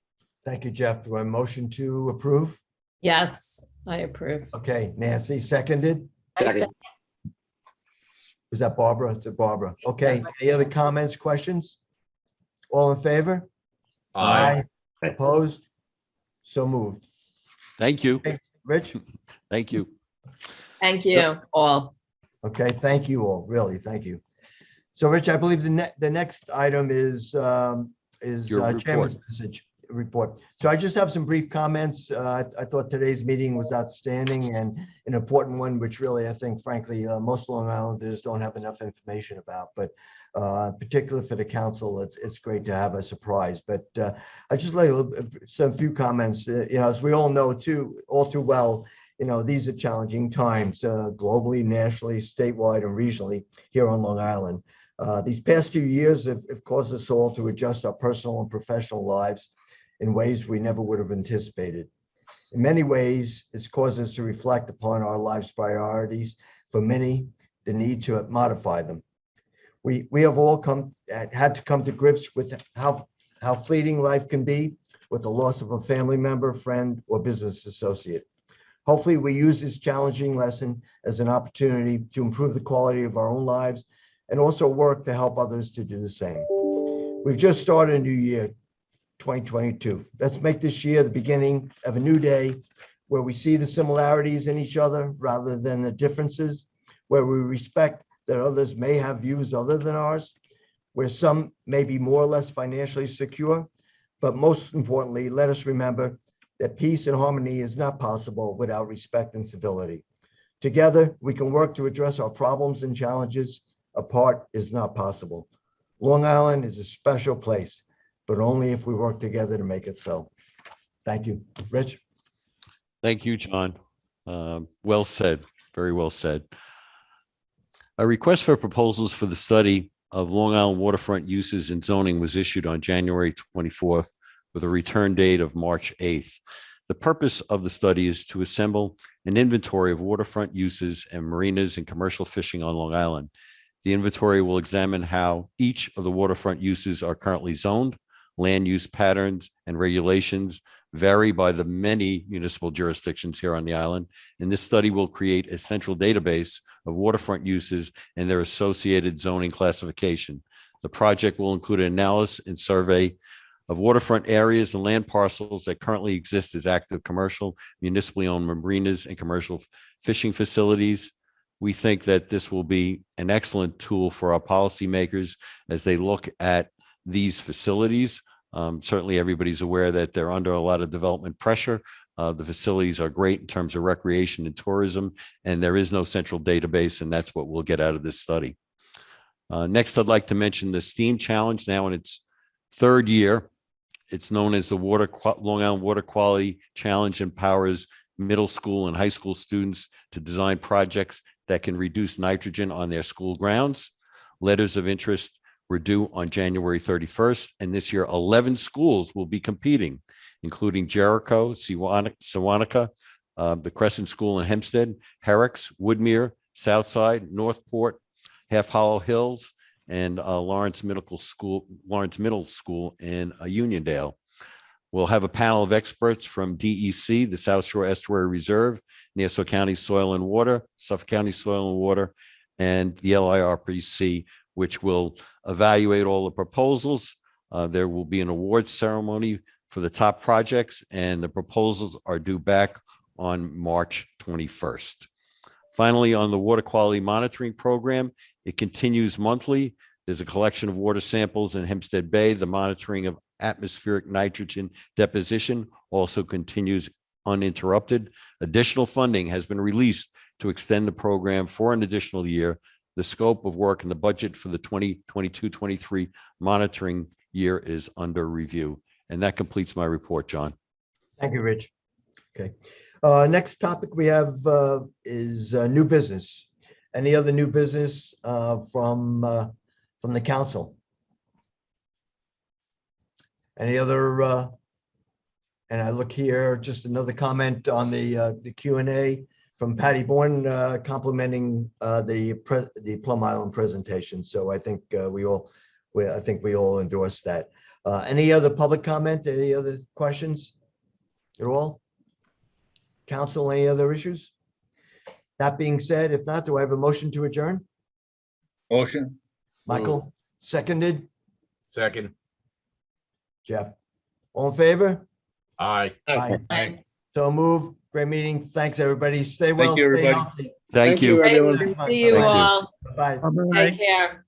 Thank you, Jeff. Do I motion to approve? Yes, I approve. Okay, Nancy, seconded. Second. Was that Barbara? To Barbara. Okay, any other comments, questions? All in favor? Aye. Opposed? So moved. Thank you. Okay, Rich? Thank you. Thank you all. Okay, thank you all, really, thank you. So Rich, I believe the next item is Your chairman's message report. So I just have some brief comments. I thought today's meeting was outstanding and an important one, which really, I think, frankly, most Long Islanders don't have enough information about, but particularly for the council, it's great to have a surprise. But I just like some few comments, as we all know all too well, these are challenging times globally, nationally, statewide, and regionally here on Long Island. These past few years have caused us all to adjust our personal and professional lives in ways we never would have anticipated. In many ways, it's caused us to reflect upon our life's priorities. For many, the need to modify them. We have all had to come to grips with how fleeting life can be with the loss of a family member, friend, or business associate. Hopefully, we use this challenging lesson as an opportunity to improve the quality of our own lives and also work to help others to do the same. We've just started a new year, 2022. Let's make this year the beginning of a new day where we see the similarities in each other rather than the differences, where we respect that others may have views other than ours, where some may be more or less financially secure, but most importantly, let us remember that peace and harmony is not possible without respect and civility. Together, we can work to address our problems and challenges. Apart is not possible. Long Island is a special place, but only if we work together to make it so. Thank you. Rich? Thank you, John. Well said. Very well said. A request for proposals for the study of Long Island waterfront uses and zoning was issued on January 24th with a return date of March 8th. The purpose of the study is to assemble an inventory of waterfront uses and marinas and commercial fishing on Long Island. The inventory will examine how each of the waterfront uses are currently zoned, land use patterns and regulations vary by the many municipal jurisdictions here on the island, and this study will create a central database of waterfront uses and their associated zoning classification. The project will include an analysis and survey of waterfront areas and land parcels that currently exist as active commercial, municipally owned marinas and commercial fishing facilities. We think that this will be an excellent tool for our policymakers as they look at these facilities. Certainly, everybody's aware that they're under a lot of development pressure. The facilities are great in terms of recreation and tourism, and there is no central database, and that's what we'll get out of this study. Next, I'd like to mention the STEAM Challenge, now in its third year. It's known as the Long Island Water Quality Challenge, empowers middle school and high school students to design projects that can reduce nitrogen on their school grounds. Letters of interest were due on January 31st, and this year 11 schools will be competing, including Jericho, Sewanaka, the Crescent School in Hempstead, Herrick's, Woodmere, Southside, Northport, Half Hollow Hills, and Lawrence Middle School in Uniondale. We'll have a panel of experts from DEC, the South Shore Estuary Reserve, Nassau County Soil and Water, Suffolk County Soil and Water, and the LIRPC, which will evaluate all the proposals. There will be an awards ceremony for the top projects, and the proposals are due back on March 21st. Finally, on the water quality monitoring program, it continues monthly. There's a collection of water samples in Hempstead Bay. The monitoring of atmospheric nitrogen deposition also continues uninterrupted. Additional funding has been released to extend the program for an additional year. The scope of work and the budget for the 2022-23 monitoring year is under review. And that completes my report, John. Thank you, Rich. Okay. Next topic we have is new business. Any other new business from the council? Any other, and I look here, just another comment on the Q&A from Patty Bourne complimenting the Plum Island presentation. So I think we all endorse that. Any other public comment? Any other questions at all? Council, any other issues? That being said, if not, do I have a motion to adjourn? Motion. Michael, seconded. Second. Jeff, all in favor? Aye. Aye. So move. Great meeting. Thanks, everybody. Stay well. Thank you, stay everybody. healthy. Thank you. everyone. See you Thank you. all. Bye. Take care.